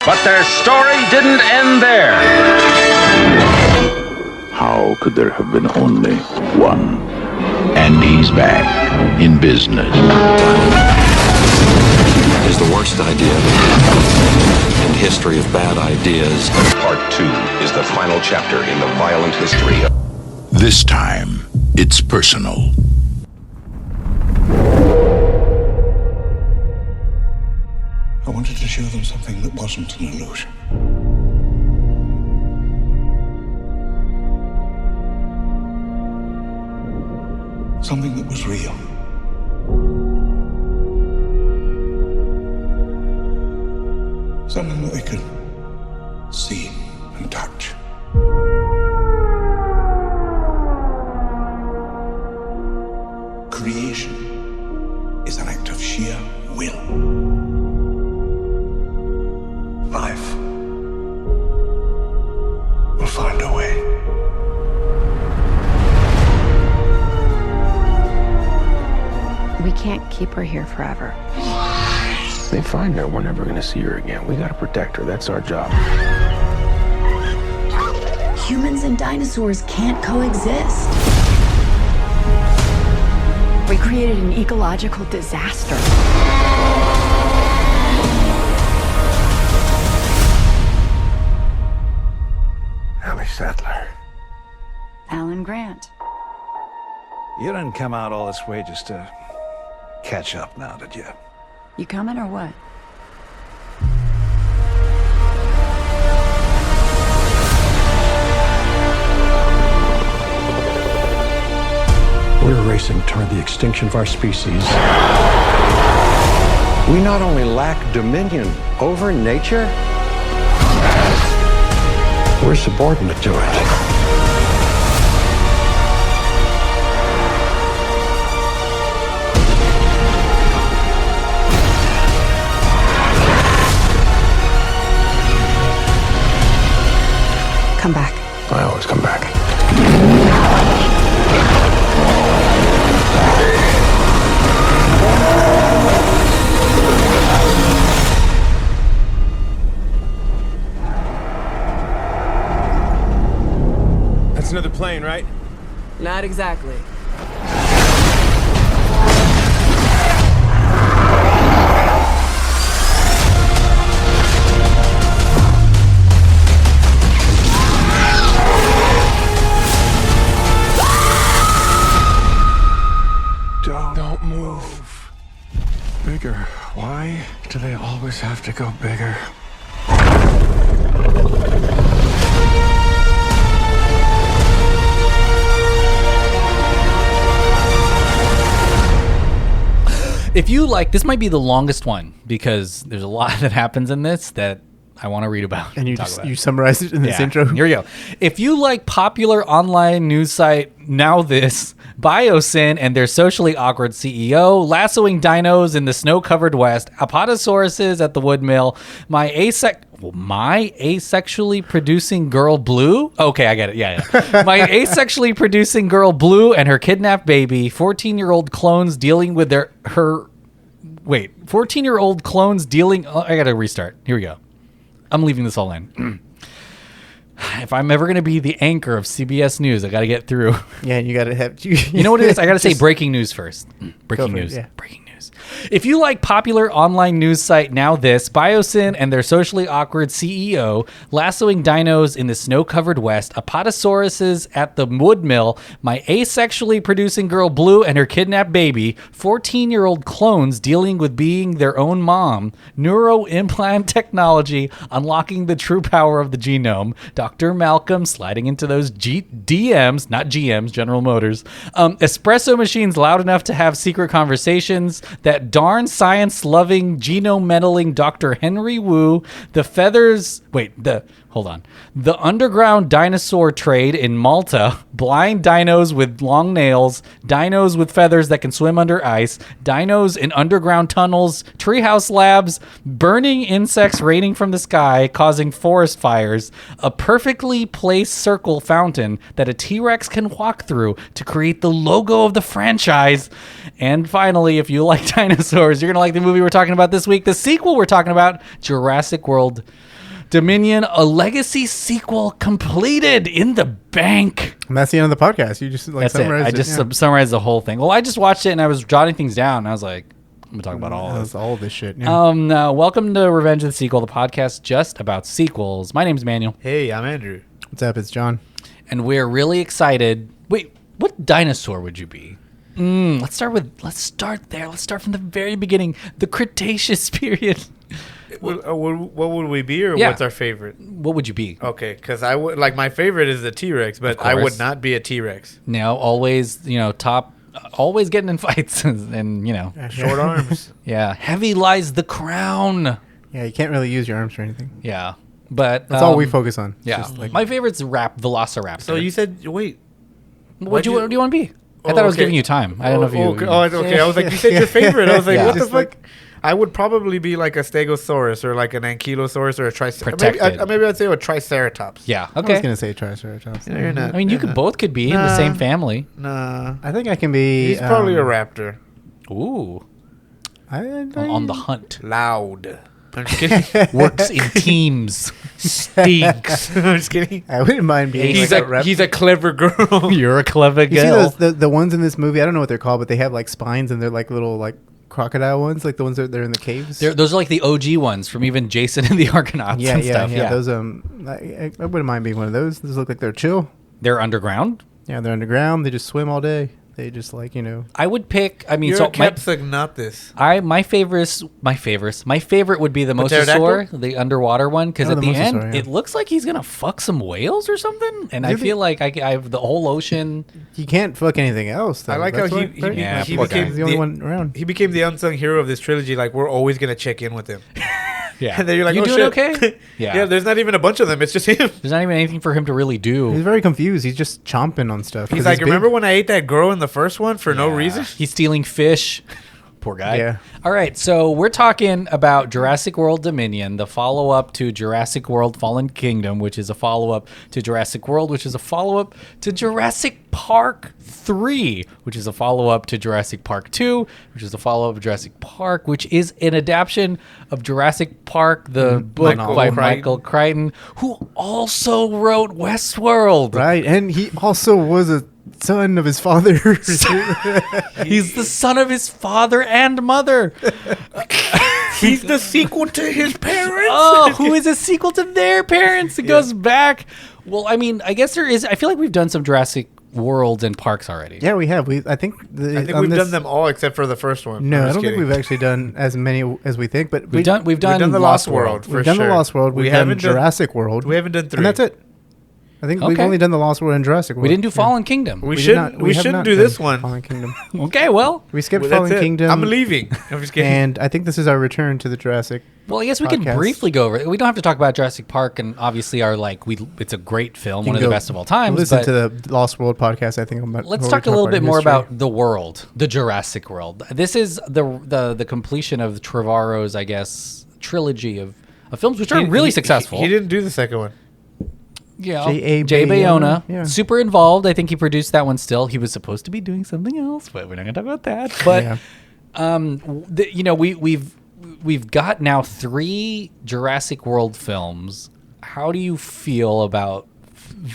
But their story didn't end there. How could there have been only one? And he's back in business. Is the worst idea in the history of bad ideas. Part 2 is the final chapter in the violent history. This time, it's personal. I wanted to show them something that wasn't an illusion. Something that was real. Something that they could see and touch. Creation is an act of sheer will. Life will find a way. We can't keep her here forever. They find her, we're never gonna see her again. We gotta protect her, that's our job. Humans and dinosaurs can't coexist. We created an ecological disaster. Ellie Sattler. Alan Grant. You didn't come out all this way just to catch up now, did you? You coming or what? We're racing toward the extinction of our species. We not only lack dominion over nature, we're subordinate to it. Come back. I always come back. That's another plane, right? Not exactly. Don't move. Bigger. Why do they always have to go bigger? If you like, this might be the longest one because there's a lot that happens in this that I want to read about. And you summarized it in this intro? Here we go. If you like popular online news site Now This, Biosyn and their socially awkward CEO, lassoing dinos in the snow-covered West, apatosauruses at the wood mill, my asexually producing girl Blue. Okay, I get it. Yeah. My asexually producing girl Blue and her kidnapped baby, 14-year-old clones dealing with 14-year-old clones dealing. Oh, I got to restart. Here we go. I'm leaving this all in. If I'm ever going to be the anchor of CBS News, I got to get through. Yeah, and you got to have... You know what it is? I got to say breaking news first. Breaking news. Yeah. Breaking news. If you like popular online news site Now This, Biosyn and their socially awkward CEO, lassoing dinos in the snow-covered West, apatosauruses at the wood mill, my asexually producing girl Blue and her kidnapped baby, 14-year-old clones dealing with being their own mom, neuroimplant technology unlocking the true power of the genome, Dr. Malcolm sliding into those DMs, not GMs, General Motors, espresso machines loud enough to have secret conversations, that darn science-loving, genome-meddling Dr. Henry Wu, the underground dinosaur trade in Malta, blind dinos with long nails, dinos with feathers that can swim under ice, dinos in underground tunnels, treehouse labs, burning insects raining from the sky, causing forest fires, a perfectly placed circle fountain that a T-Rex can walk through to create the logo of the franchise. And finally, if you like dinosaurs, you're going to like the movie we're talking about this week, the sequel we're talking about, Jurassic World Dominion, a legacy sequel completed in the bank. And that's the end of the podcast. You just summarized it. I just summarized the whole thing. Well, I just watched it and I was jotting things down. And I was like, I'm going to talk about all this shit. Yeah. Welcome to Revenge of the Sequel, the podcast just about sequels. My name's Manuel. Hey, I'm Andrew. What's up? It's John. And we're really excited. Wait, what dinosaur would you be? Let's start there. Let's start from the very beginning. The Cretaceous period. What would we be, or what's our favorite? What would you be? Okay, because I would my favorite is the T-Rex, but I would not be a T-Rex. No, always always getting in fights and short arms. Yeah, heavy lies the crown. Yeah, you can't really use your arms for anything. Yeah, but that's all we focus on. Yeah, my favorite's Velociraptor. So you said wait, what do you want to be? I thought I was giving you time. I don't know if you. Okay. I was like, you said your favorite. I was like, what the fuck? I would probably be like a Stegosaurus or like an Ankylosaurus or a Triceratops. Maybe I'd say a Triceratops. Yeah. Okay. I was gonna say Triceratops. No, you're not. I mean, you could be in the same family. Nah. I think I can be. He's probably a raptor. Ooh. On the hunt. Loud. I'm just kidding. Works in teams. Stinks. I'm just kidding. I wouldn't mind being. He's a clever girl. You're a clever girl. You see the ones in this movie? I don't know what they're called, but they have like spines and they're like little like crocodile ones, like the ones that they're in the caves. Those are like the OG ones from even Jason and the Argonauts and stuff. Yeah, those I wouldn't mind being one of those. Those look like they're chill. They're underground. Yeah, they're underground. They just swim all day. They just I would pick. I mean, you're a Capsognathus. My favorite would be the Mosasaur, the underwater one, because at the end it looks like he's gonna fuck some whales or something, and I feel like I have the whole ocean. He can't fuck anything else, though. I like how he became the only one around. He became the unsung hero of this trilogy. Like, we're always gonna check in with him. Yeah, and then you're like, you doing okay? Yeah. There's not even a bunch of them. It's just him. There's not even anything for him to really do. He's very confused. He's just chomping on stuff. He's like, remember when I ate that girl in the first one for no reason? He's stealing fish. Poor guy. Yeah. All right, so we're talking about Jurassic World Dominion, the follow-up to Jurassic World Fallen Kingdom, which is a follow-up to Jurassic World, which is a follow-up to Jurassic Park 3, which is a follow-up to Jurassic Park 2, which is a follow-up to Jurassic Park, which is an adaptation of Jurassic Park, the book by Michael Crichton, who also wrote Westworld. Right, and he also was a son of his father. He's the son of his father and mother. He's the sequel to his parents. Oh, who is a sequel to their parents? It goes back. Well, I mean, I guess there is. I feel like we've done some Jurassic Worlds and parks already. Yeah, we have. I think we've done them all except for the first one. No, I don't think we've actually done as many as we think. But we've done the Lost World. We've done the Lost World. We've done Jurassic World. We haven't done 3, and that's it. I think we've only done the Lost World and Jurassic World. We didn't do Fallen Kingdom. We shouldn't do this one. Fallen Kingdom. Okay, well. We skipped Fallen Kingdom. I'm leaving. I'm just kidding. And I think this is our return to the Jurassic Well, I guess we can briefly go over it. We don't have to talk about Jurassic Park, and obviously it's a great film, one of the best of all time. Listen to the Lost World podcast, I think. Let's talk a little bit more about the world, the Jurassic World. This is the completion of Trevorrow's, I guess, trilogy of films, which are really successful. He didn't do the second one. Yeah, Jay Bayona, super involved. I think he produced that one still. He was supposed to be doing something else, but we're not going to talk about that. But, we've got now 3 Jurassic World films. How do you feel about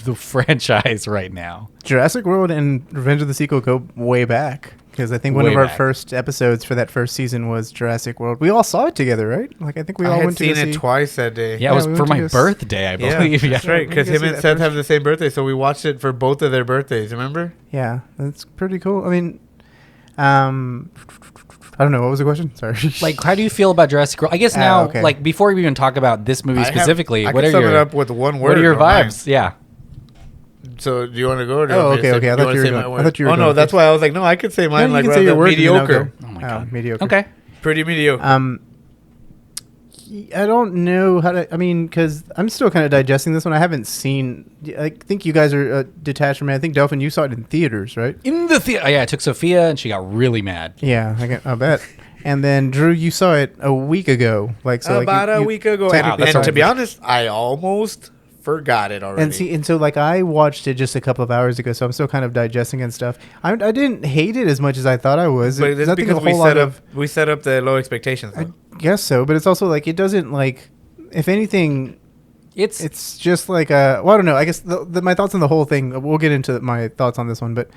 the franchise right now? Jurassic World and Revenge of the Sequel go way back. Because I think one of our first episodes for that first season was Jurassic World. We all saw it together, right? Like I think we all went to see. I had seen it twice that day. Yeah, it was for my birthday, I believe. Yeah, that's right. Because him and Seth have the same birthday, so we watched it for both of their birthdays. Remember? Yeah, that's pretty cool. I mean, I don't know. What was the question? Sorry. Like, how do you feel about Jurassic World? I guess now, like, before we even talk about this movie specifically, what are sum it up with one word. What are your vibes? Yeah. So do you want to go? Or okay. I thought you were. Oh no, that's why I was like, no, I could say mine. No, like say your word mediocre. Oh my god, mediocre. Okay, pretty mediocre. I don't know how to. I mean, because I'm still kind of digesting this one. I haven't seen. I think you guys are detached from it. I think Delphin, you saw it in theaters, right? In the theater. Yeah, I took Sophia, and she got really mad. Yeah, I bet. And then Drew, you saw it a week ago. About a week ago. And to be honest, I almost forgot it already. And so like I watched it just a couple of hours ago, so I'm still kind of digesting and stuff. I didn't hate it as much as I thought I was. But it's because we set up the low expectations. I guess so, but it's also like it doesn't like. If anything, It's just like well, I don't know. I guess my thoughts on the whole thing. We'll get into my thoughts on this one, but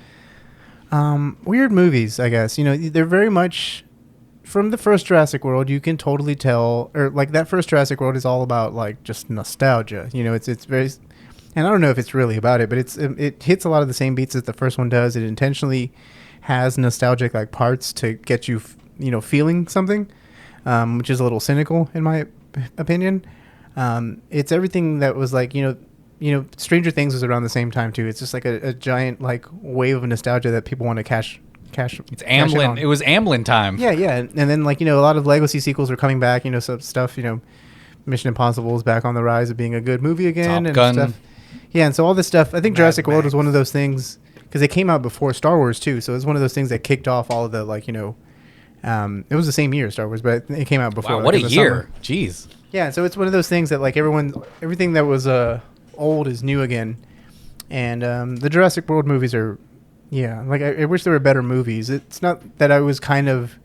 weird movies. I guess they're very much from the first Jurassic World. You can totally tell, or like that first Jurassic World is all about like just nostalgia. It's very, and I don't know if it's really about it, but it hits a lot of the same beats that the first one does. It intentionally has nostalgic like parts to get you feeling something, which is a little cynical in my opinion. It's everything that was like, Stranger Things was around the same time too. It's just like a giant like wave of nostalgia that people want to cash. It's Amblin. It was Amblin time. Yeah, yeah. And then like, a lot of legacy sequels are coming back, some stuff, Mission Impossible is back on the rise of being a good movie again. Top Gun. Stuff. Yeah, and so all this stuff, I think Jurassic World was one of those things, because it came out before Star Wars too, so it was one of those things that kicked off all of the like, it was the same year, Star Wars, but it came out before. Wow, what a year. Summer. Jeez. Yeah, so it's one of those things that like everything that was old is new again. And the Jurassic World movies are, like I wish there were better movies. It's not that I was kind of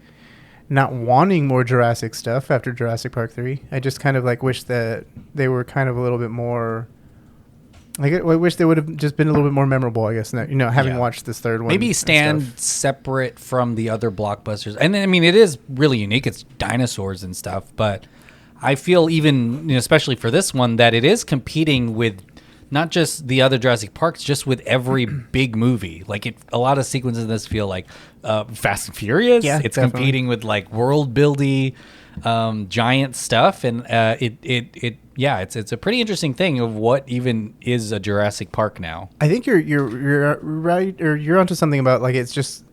not wanting more Jurassic stuff after Jurassic Park 3. I just kind of like wish that they were kind of a little bit more, like I wish they would have just been a little bit more memorable, I guess, having watched this third one. Maybe stand separate from the other blockbusters. And I mean, it is really unique. It's dinosaurs and stuff, but I feel even, especially for this one, that it is competing with not just the other Jurassic Parks, just with every big movie. Like a lot of sequences in this feel like Fast and Furious. Yeah, it's definitely competing with like world building, giant stuff, and it's a pretty interesting thing of what even is a Jurassic Park now. I think you're right, or you're onto something about like it's just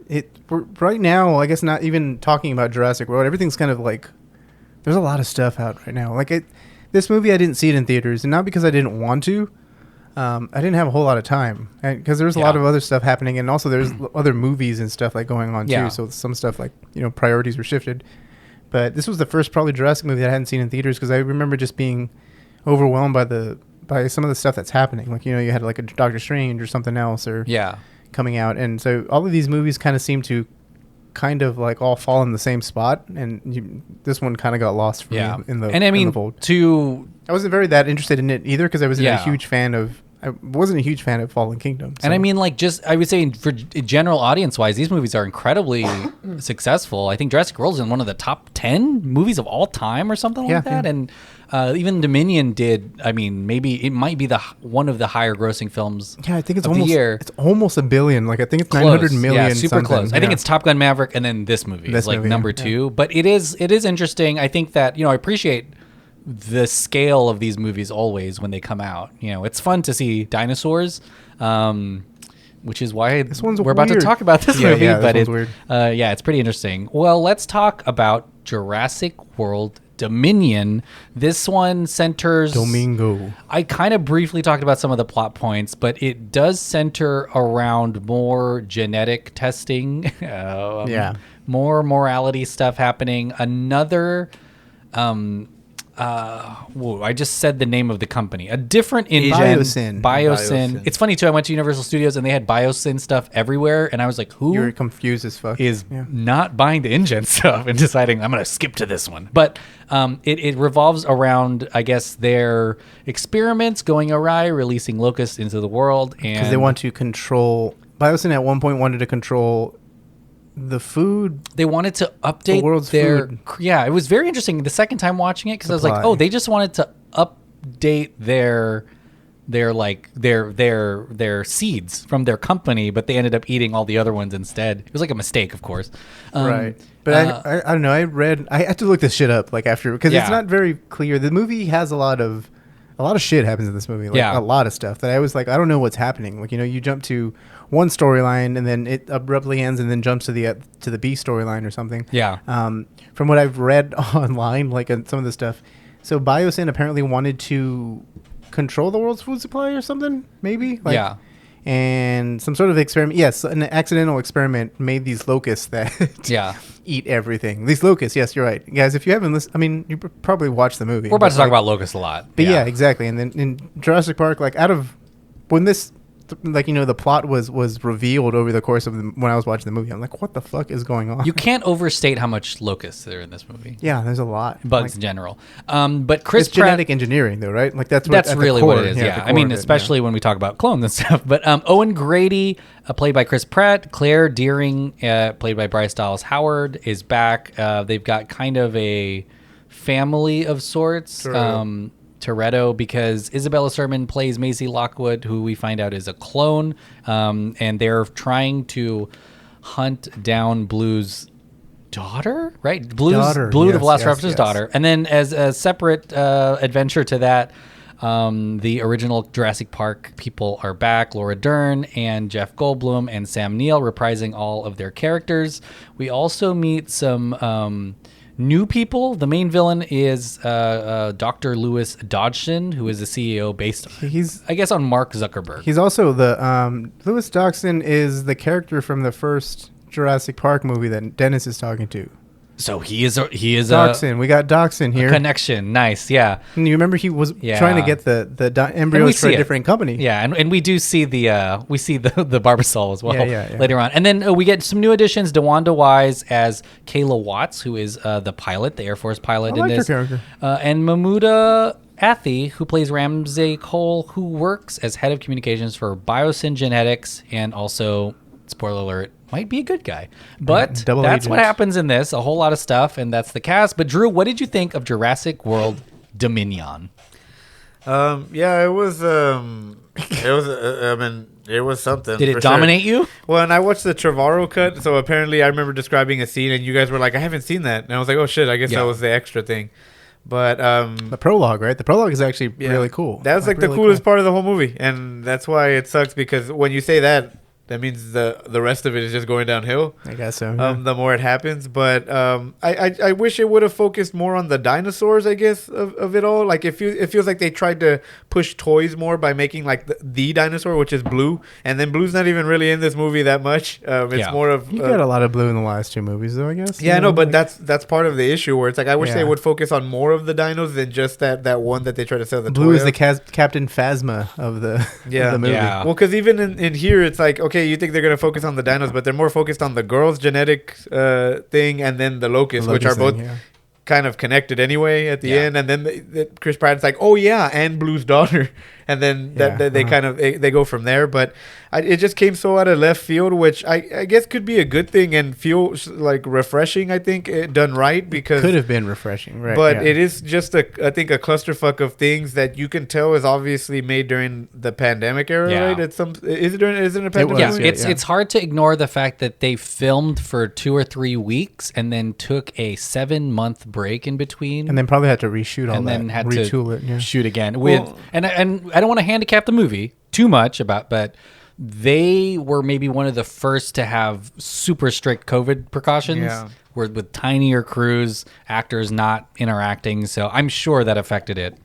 right now. I guess not even talking about Jurassic World. Everything's kind of like there's a lot of stuff out right now. Like this movie, I didn't see it in theaters, and not because I didn't want to. I didn't have a whole lot of time because there's a lot of other stuff happening, and also there's other movies and stuff like going on too. So some stuff like priorities were shifted. But this was the first probably Jurassic movie that I hadn't seen in theaters because I remember just being overwhelmed by some of the stuff that's happening. Like you had like a Doctor Strange or something else or coming out, and so all of these movies kind of seem to kind of like all fall in the same spot, and this one kind of got lost for me in the. And I mean, I wasn't very that interested in it either because I wasn't a huge fan of. I wasn't a huge fan of Fallen Kingdom. So. And I mean, like, I would say for general audience-wise, these movies are incredibly successful. I think Jurassic World is in one of the top 10 movies of all time or something like that. Yeah. And even Dominion did, I mean, maybe it might be one of the higher grossing films I think it's of almost, the year. It's almost $1 billion. Like, I think it's close. 900 million. Yeah, super close. I think it's Top Gun Maverick and then this movie is like number 2. Yeah. But it is interesting. I think that, I appreciate the scale of these movies always when they come out. It's fun to see dinosaurs, which is why we're about to talk about this movie. But it's pretty interesting. Well, let's talk about Jurassic World Dominion. This one centers Domingo. I kind of briefly talked about some of the plot points, but it does center around more genetic testing, more morality stuff happening. Another I just said the name of the company. A different engine. Biosyn. It's funny too. I went to Universal Studios and they had Biosyn stuff everywhere, and I was like, "Who?" You're confused as fuck. Is not buying the InGen stuff and deciding I'm going to skip to this one. But it revolves around, I guess, their experiments going awry, releasing locusts into the world, and because they want to control. Biosyn at one point wanted to control the food. They wanted to update the world's food. Yeah, it was very interesting the second time watching it because I was like, oh, they just wanted to update their seeds from their company, but they ended up eating all the other ones instead. It was like a mistake, of course. Right. But I don't know. I had to look this shit up like after because it's not very clear. The movie has a lot of shit happens in this movie. Like a lot of stuff that I was like, I don't know what's happening. Like, you jump to one storyline and then it abruptly ends and then jumps to the B storyline or something. Yeah. From what I've read online, like some of the stuff. So Biosyn apparently wanted to control the world's food supply or something, maybe? And some sort of experiment. Yes, an accidental experiment made these locusts that eat everything. These locusts, yes, you're right. Guys, if you haven't listened, I mean, you probably watched the movie. We're about to talk about locusts a lot. But yeah, exactly. And then in Jurassic Park, like when this like, you know, the plot was revealed over the course of when I was watching the movie. I'm like, what the fuck is going on? You can't overstate how much locusts there are in this movie. Yeah, there's a lot. Bugs in general. But Chris it's Pratt, genetic engineering, though, right? Like that's really what it is. Yeah, I mean, especially when we talk about clones and stuff. But Owen Grady, played by Chris Pratt, Claire Dearing, played by Bryce Dallas Howard, is back. They've got kind of a family of sorts. Toretto, because Isabella Sermon plays Maisie Lockwood, who we find out is a clone, and they're trying to hunt down Blue's daughter, right? Blue, the Velociraptor's daughter. And then as a separate adventure to that, the original Jurassic Park people are back. Laura Dern and Jeff Goldblum and Sam Neill reprising all of their characters. We also meet some new people. The main villain is Dr. Lewis Dodgson, who is the CEO based, I guess, on Mark Zuckerberg. He's also the Lewis Dodgson is the character from the first Jurassic Park movie that Dennis is talking to. So he is Dodgson. We got Dodgson here. Connection. Nice. Yeah. And you remember he was trying to get the embryos for a different company. Yeah, and we do see the Barbasol as well later on. And then we get some new additions. DeWanda Wise as Kayla Watts, who is the pilot, the Air Force pilot in this. Her character. And Mahmouda Athi, who plays Ramsey Cole, who works as head of communications for Biosyn Genetics, and also, spoiler alert, might be a good guy. But that's what happens in this. A whole lot of stuff, and that's the cast. But Drew, what did you think of Jurassic World Dominion? Yeah, it was it was something. Did it dominate you? Well, and I watched the Trevorrow cut, so apparently I remember describing a scene, and you guys were like, I haven't seen that. And I was like, oh shit, I guess that was the extra thing. But the prologue, right? The prologue is actually really cool. That's like the really coolest part of the whole movie, and that's why it sucks, because when you say that means the rest of it is just going downhill. I guess so. Yeah. The more it happens, but I wish it would have focused more on the dinosaurs, I guess, of it all. Like it feels like they tried to push toys more by making like the dinosaur, which is Blue, and then Blue's not even really in this movie that much. It's more of you got a lot of Blue in the last two movies, though, I guess. Yeah, I know, but that's part of the issue where it's like I wish they would focus on more of the dinos than just that one that they try to sell the Blue toy is the Captain Phasma of the movie. Yeah. Well, because even in here, it's like, okay, you think they're going to focus on the dinos, but they're more focused on the girl's genetic thing and then the locust, which are both kind of connected anyway at the end. And then Chris Pratt's like, oh yeah, and Blue's daughter. And then they kind of they go from there. But it just came so out of left field, which I guess could be a good thing and feel like refreshing, I think, done right, because it could have been refreshing, right? But it is just I think a clusterfuck of things that you can tell is obviously made during the pandemic era, right? Is it a pandemic? It's hard to ignore the fact that they filmed for 2 or 3 weeks and then took a 7-month break in between, and then probably had to reshoot all and that, then had retool to shoot again and I don't want to handicap the movie too much but they were maybe one of the first to have super strict COVID precautions with tinier crews, actors not interacting. So I'm sure that affected it.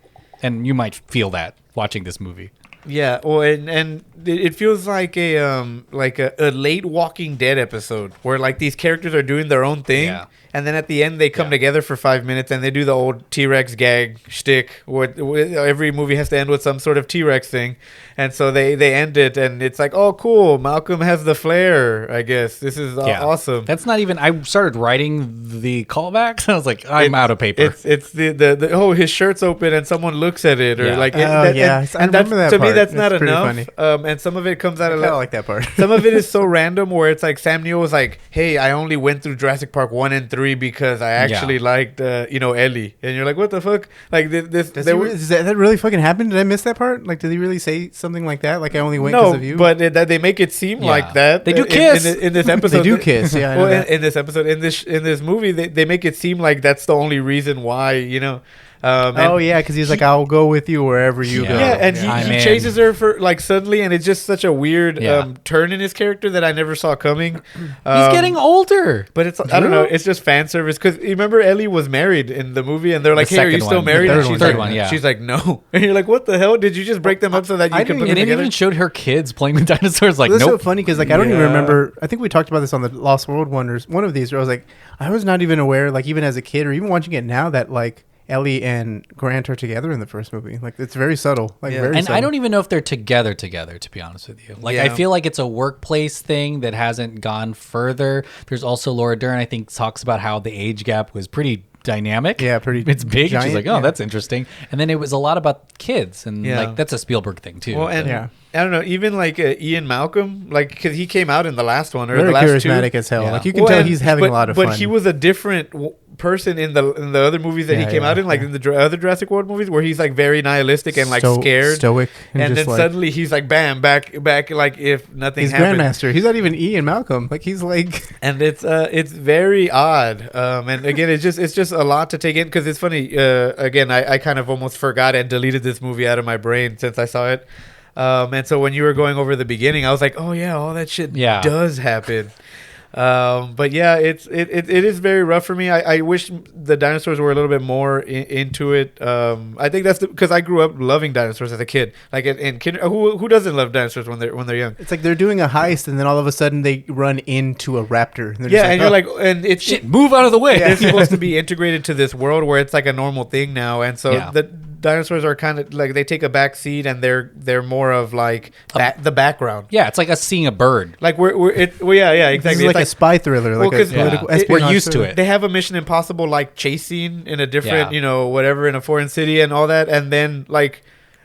And you might feel that watching this movie. Yeah, well, and it feels like a late Walking Dead episode where like these characters are doing their own thing, and then at the end they come together for 5 minutes and they do the old T-Rex gag shtick. Every movie has to end with some sort of T-Rex thing, and so they end it, and it's like, oh, cool, Malcolm has the flare. I guess this is awesome. That's not even. I started writing the callbacks. I was like, I'm out of paper. It's the his shirt's open and someone looks at it, or I remember that. To me, that's it's not enough. Funny. And some of it comes out of like that part. Some of it is so random where it's like Sam Neill was like, "Hey, I only went through Jurassic Park 1 and 3 because I actually liked Ellie," and you're like, "What the fuck?" Like does that really fucking happen? Did I miss that part? Like, did he really say something like that? Like, I only went because of you? But they make it seem like that. They do kiss in this episode. They do kiss. Yeah. Well, in this episode, in this movie, they make it seem like that's the only reason why. Because he's like, I'll go with you wherever you go. Yeah, and he chases her for like suddenly, and it's just such a weird turn in his character that I never saw coming. He's getting older, but it's I don't know. It's just fan service, because you remember Ellie was married in the movie, and they're like, "Hey, are you still married?" And she's like, "No," and you're like, "What the hell? Did you just break them up so that you could put them together?" It even showed her kids playing with dinosaurs. Like, that's so funny, because like I don't even remember. I think we talked about this on the Lost World Wonders. One of these where I was like, I was not even aware, like even as a kid or even watching it now, that like Ellie and Grant are together in the first movie. Like it's very subtle. Like very and subtle. I don't even know if they're together, to be honest with you. Like I feel like it's a workplace thing that hasn't gone further. There's also Laura Dern, I think, talks about how the age gap was pretty dynamic. Yeah, pretty. It's big. Giant, She's like, oh, that's interesting. And then it was a lot about kids, and like that's a Spielberg thing too. Well, and I don't know, even like Ian Malcolm, like because he came out in the last one or very the last charismatic as hell. Yeah. Like you can tell he's having a lot of fun. But he was a different person in the other movies that he came out in, like in the other Jurassic World movies, where he's like very nihilistic and like scared, stoic, and then suddenly he's like bam, back, like if nothing. He's happened. Grandmaster. He's not even Ian Malcolm. Like he's like, and it's very odd. And again, it's just a lot to take in because it's funny. Again, I kind of almost forgot and deleted this movie out of my brain since I saw it. And so when you were going over the beginning, I was like, oh yeah, all that shit does happen. But yeah, it is very rough for me. I wish the dinosaurs were a little bit more into it. I think that's because I grew up loving dinosaurs as a kid. Like in kid, who doesn't love dinosaurs when they're young? It's like they're doing a heist and then all of a sudden they run into a raptor. And and you're like, and it's shit, move out of the way. They're supposed to be integrated to this world where it's like a normal thing now, and so the dinosaurs are kind of like they take a back seat and they're more of like the background. Yeah, it's like us seeing a bird. Like exactly. It's like a spy thriller. Like a political espionage. We're used to it. They have a Mission Impossible like chase scene in a different, whatever, in a foreign city and all that, and then like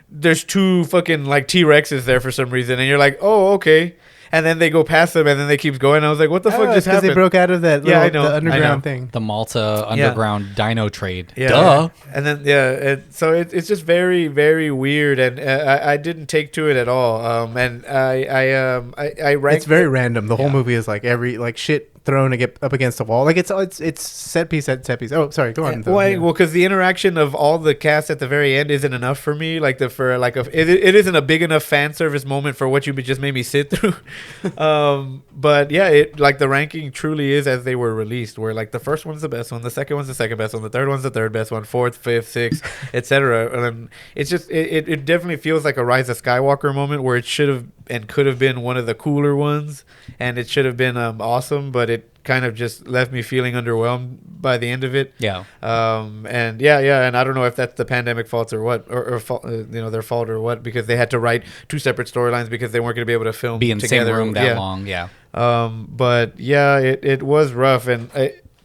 there's two fucking like T-Rexes there for some reason, and you're like, oh okay. And then they go past them, and then they keep going. I was like, "What the fuck just happened?" Because they broke out of that the underground thing, the Malta underground dino trade. Yeah. Duh. And then so it's just very very weird, and I didn't take to it at all. And I ranked it's very random. The whole movie is like every shit thrown to get up against the wall. Like it's set piece at set piece. Oh, sorry, go on. Well, because the interaction of all the cast at the very end isn't enough for me. Like it isn't a big enough fan service moment for what you just made me sit through. But yeah, it like the ranking truly is as they were released, where like the first one's the best one, the second one's the second best one, the third one's the third best one, fourth, fifth, sixth, etc. And it's just it definitely feels like a Rise of Skywalker moment where it should have and could have been one of the cooler ones, and it should have been awesome, but it kind of just left me feeling underwhelmed by the end of it. Yeah. And and I don't know if that's the pandemic faults or what, or their fault or what, because they had to write two separate storylines because they weren't going to be able to film be in the same room that long. Yeah. But yeah, it was rough, and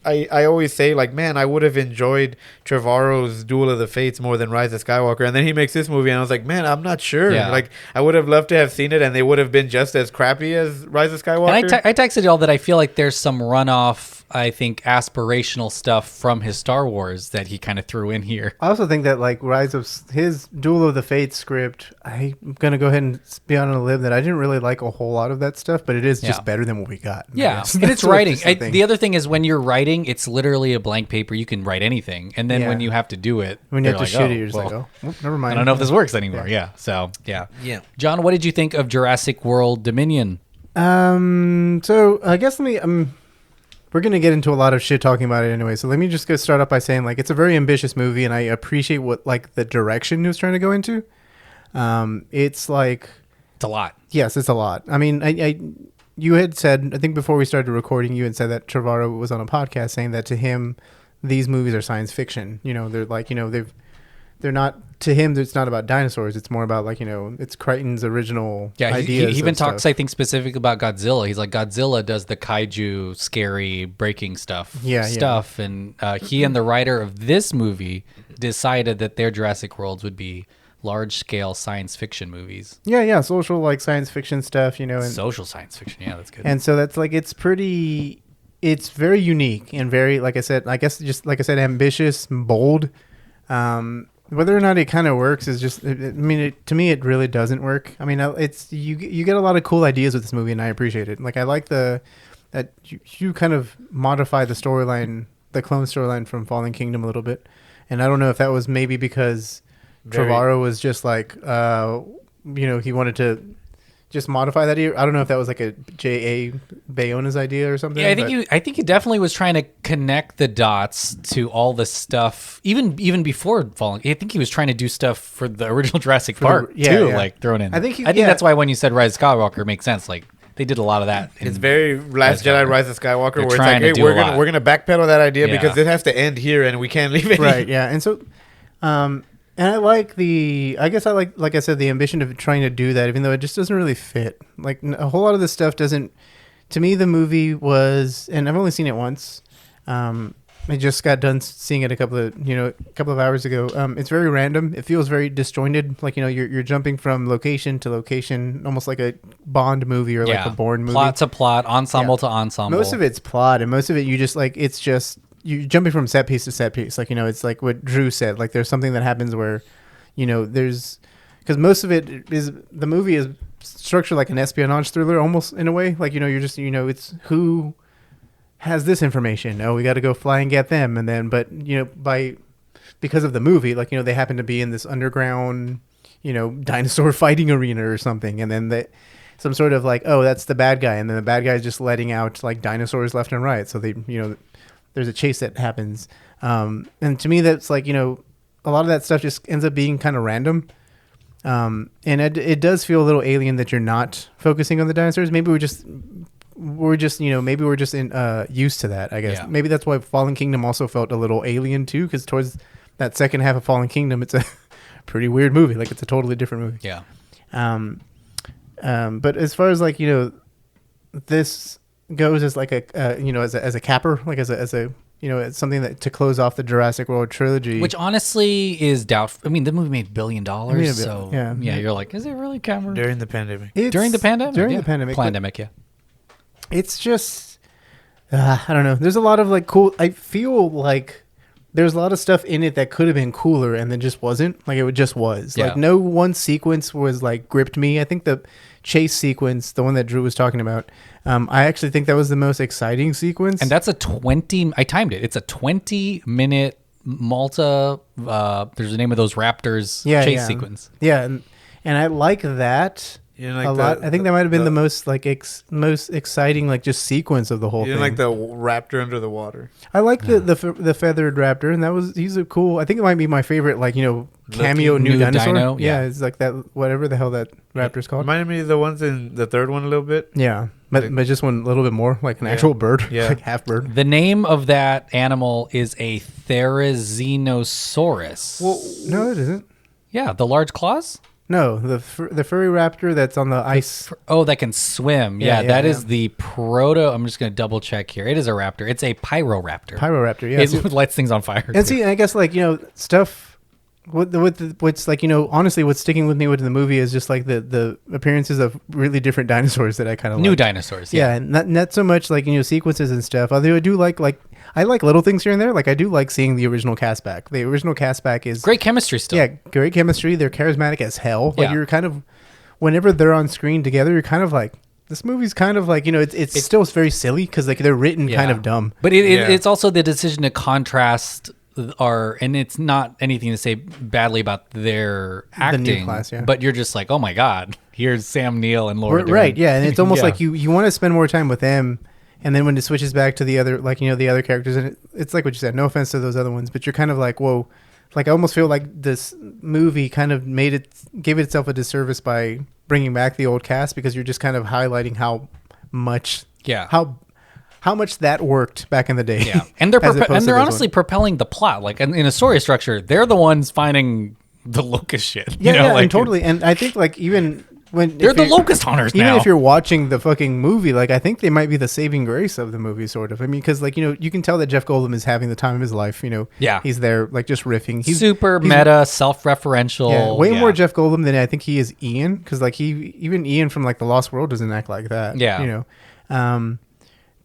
I always say, like, man, I would have enjoyed Trevorrow's Duel of the Fates more than Rise of Skywalker. And then he makes this movie, and I was like, man, I'm not sure. Yeah. Like, I would have loved to have seen it, and they would have been just as crappy as Rise of Skywalker. And I texted y'all that I feel like there's some runoff, I think, aspirational stuff from his Star Wars that he kind of threw in here. I also think that, like, his Duel of the Fates script, I'm going to go ahead and be on a limb that I didn't really like a whole lot of that stuff, but it is just better than what we got. Yeah, and it's writing. The other thing is when you're writing, it's literally a blank paper. You can write anything. And then when you have to do it, when you have to shoot it, you're just like, oh, never mind. I don't know if this works anymore. Yeah. So, yeah. John, what did you think of Jurassic World Dominion? So I guess we're going to get into a lot of shit talking about it anyway. So let me just start up by saying, like, it's a very ambitious movie, and I appreciate what, like, the direction he was trying to go into. It's like... It's a lot. Yes, it's a lot. I mean, you had said, I think before we started recording, you had said that Trevorrow was on a podcast saying that to him, these movies are science fiction. You know, they're like, you know, they're not, to him, it's not about dinosaurs. It's more about, like, you know, it's Crichton's original ideas. He even talks, I think, specifically about Godzilla. He's like, Godzilla does the kaiju, scary, breaking stuff. And he and the writer of this movie decided that their Jurassic Worlds would be large-scale science fiction movies. Yeah, social, like, science fiction stuff, you know. And social science fiction, yeah, that's good. And so that's, like, it's very unique and very, like I said, ambitious and bold. Whether or not it kind of works is just, to me, it really doesn't work. I mean, it's you get a lot of cool ideas with this movie, and I appreciate it. Like, I like that you kind of modify the storyline, the clone storyline from Fallen Kingdom a little bit. And I don't know if that was maybe because Trevorrow was just like, he wanted to just modify that. I don't know if that was like a J.A. Bayona's idea or something. Yeah, I think he definitely was trying to connect the dots to all the stuff, even before Fallen. I think he was trying to do stuff for the original Jurassic Park too, like thrown in. I think that's why when you said Rise of Skywalker, it makes sense. Like, They did a lot of that. It's very Last Jedi, Rise of Skywalker, They're where it's trying like, to hey, do a lot. we're gonna backpedal that idea Yeah. because it has to end here, and we can't leave it. Right. Yeah. And so, and I like I guess I like I said, the ambition of trying to do that, even though it just doesn't really fit. Like a whole lot of this stuff doesn't. To me, the movie was, and I've only seen it once. I just got done seeing it a couple of hours ago. It's very random. It feels very disjointed. Like, you're jumping from location to location, almost like a Bond movie or like a Bourne movie. Plot to plot, ensemble to ensemble. Most of it's plot, and most of it you just like, it's just you're jumping from set piece to set piece. Like, it's like what Drew said. Like, there's something that happens where, there's, because most of it is, the movie is structured like an espionage thriller almost in a way. Like, you're just, it's who has this information. Oh, we got to go fly and get them. And then, but, because of the movie, like, they happen to be in this underground, dinosaur fighting arena or something. And then some sort of like, oh, that's the bad guy. And then the bad guy is just letting out like dinosaurs left and right. So they, there's a chase that happens. And to me, that's like, a lot of that stuff just ends up being kind of random. And it does feel a little alien that you're not focusing on the dinosaurs. Maybe we're just used to that, I guess. Yeah. Maybe that's why Fallen Kingdom also felt a little alien too, because towards that second half of Fallen Kingdom, it's a pretty weird movie. Like, it's a totally different movie. Yeah. But as far as like, this goes as like as a capper, like as a it's something that to close off the Jurassic World trilogy, Which honestly is doubtful. I mean, the movie made $1 billion, so yeah. You're like, is it really covered During the pandemic. During the pandemic? During the pandemic. Pandemic, yeah. It's just, I don't know. There's a lot of like cool. I feel like there's a lot of stuff in it that could have been cooler and then just wasn't. Like, it just was. Yeah. Like, no one sequence was like gripped me. I think the chase sequence, the one that Drew was talking about, I actually think that was the most exciting sequence. And that's I timed it. It's a 20-minute Malta, there's the name of those raptors chase sequence. Yeah, and I like that. Like a lot. I think that might have been the most like most exciting, like, just sequence of the whole thing. Like the raptor under the water. I like the feathered raptor, and he's a cool. I think it might be my favorite, like, cameo new dinosaur. Dino, yeah, it's like that, whatever the hell that raptor's called. Reminded me of the ones in the third one a little bit. Yeah, but just one a little bit more like an actual bird, like half bird. The name of that animal is a Therizinosaurus. Well, no, it isn't. Yeah, the large claws. No, the furry raptor that's on the ice. That can swim. Yeah, that is the proto. I'm just going to double check here. It is a raptor. It's a pyroraptor. Pyroraptor, yeah. It lights things on fire. And see, I guess, like, stuff. What's like, honestly, what's sticking with me with the movie is just like the appearances of really different dinosaurs that I kind of new like. Dinosaurs. Yeah, and not so much like sequences and stuff. Although I do like I like little things here and there. Like, I do like seeing the original cast back. The original cast back is great chemistry still. Yeah, great chemistry. They're charismatic as hell. Like, you're kind of, whenever they're on screen together, you're kind of like, this movie's kind of like, it's still very silly because like they're written kind of dumb. But it's also the decision to contrast and it's not anything to say badly about their acting, the new class, but you're just like, oh my God, here's Sam Neill and Laura Dern. Right, yeah, and it's almost like you want to spend more time with them. And then when it switches back to the other, like, the other characters, and it's like what you said, no offense to those other ones, but you're kind of like, whoa, like, I almost feel like this movie kind of gave itself a disservice by bringing back the old cast, because you're just kind of highlighting how much that worked back in the day. Yeah, and they're honestly propelling the plot. Like, in a story structure, they're the ones finding the locust shit. And totally. And I think, like, even when they're the locust hunters now. Even if you're watching the fucking movie, like, I think they might be the saving grace of the movie, sort of. I mean, because, like, you can tell that Jeff Goldblum is having the time of his life. Yeah, he's there, like, just riffing. He's super meta, self-referential. Yeah, way more Jeff Goldblum than I think he is Ian, because, like, even Ian from, like, The Lost World doesn't act like that. Yeah,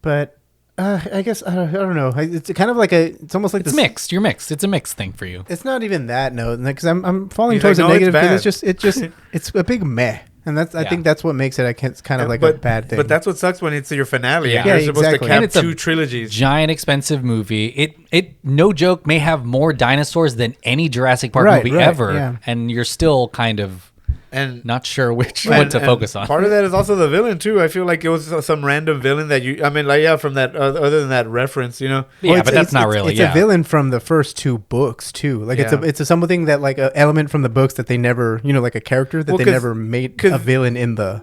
but I guess I don't know. It's kind of like it's almost like it's mixed. You're mixed. It's a mixed thing for you. It's not even that, no, because I'm falling towards the negative, because it's a big meh. And I think that's what makes it kind of like a bad thing. But that's what sucks when it's your finale. Yeah, you're supposed to cap it's two trilogies. Giant, expensive movie. It no joke may have more dinosaurs than any Jurassic Park movie ever, and you're still kind of And not sure which one to focus on. Part of that is also the villain too. I feel like it was some random villain that from that other than that reference, Yeah, but that's not really. It's a villain from the first 2 books too. Like it's something that like an element from the books that they never, like a character that they never made a villain in the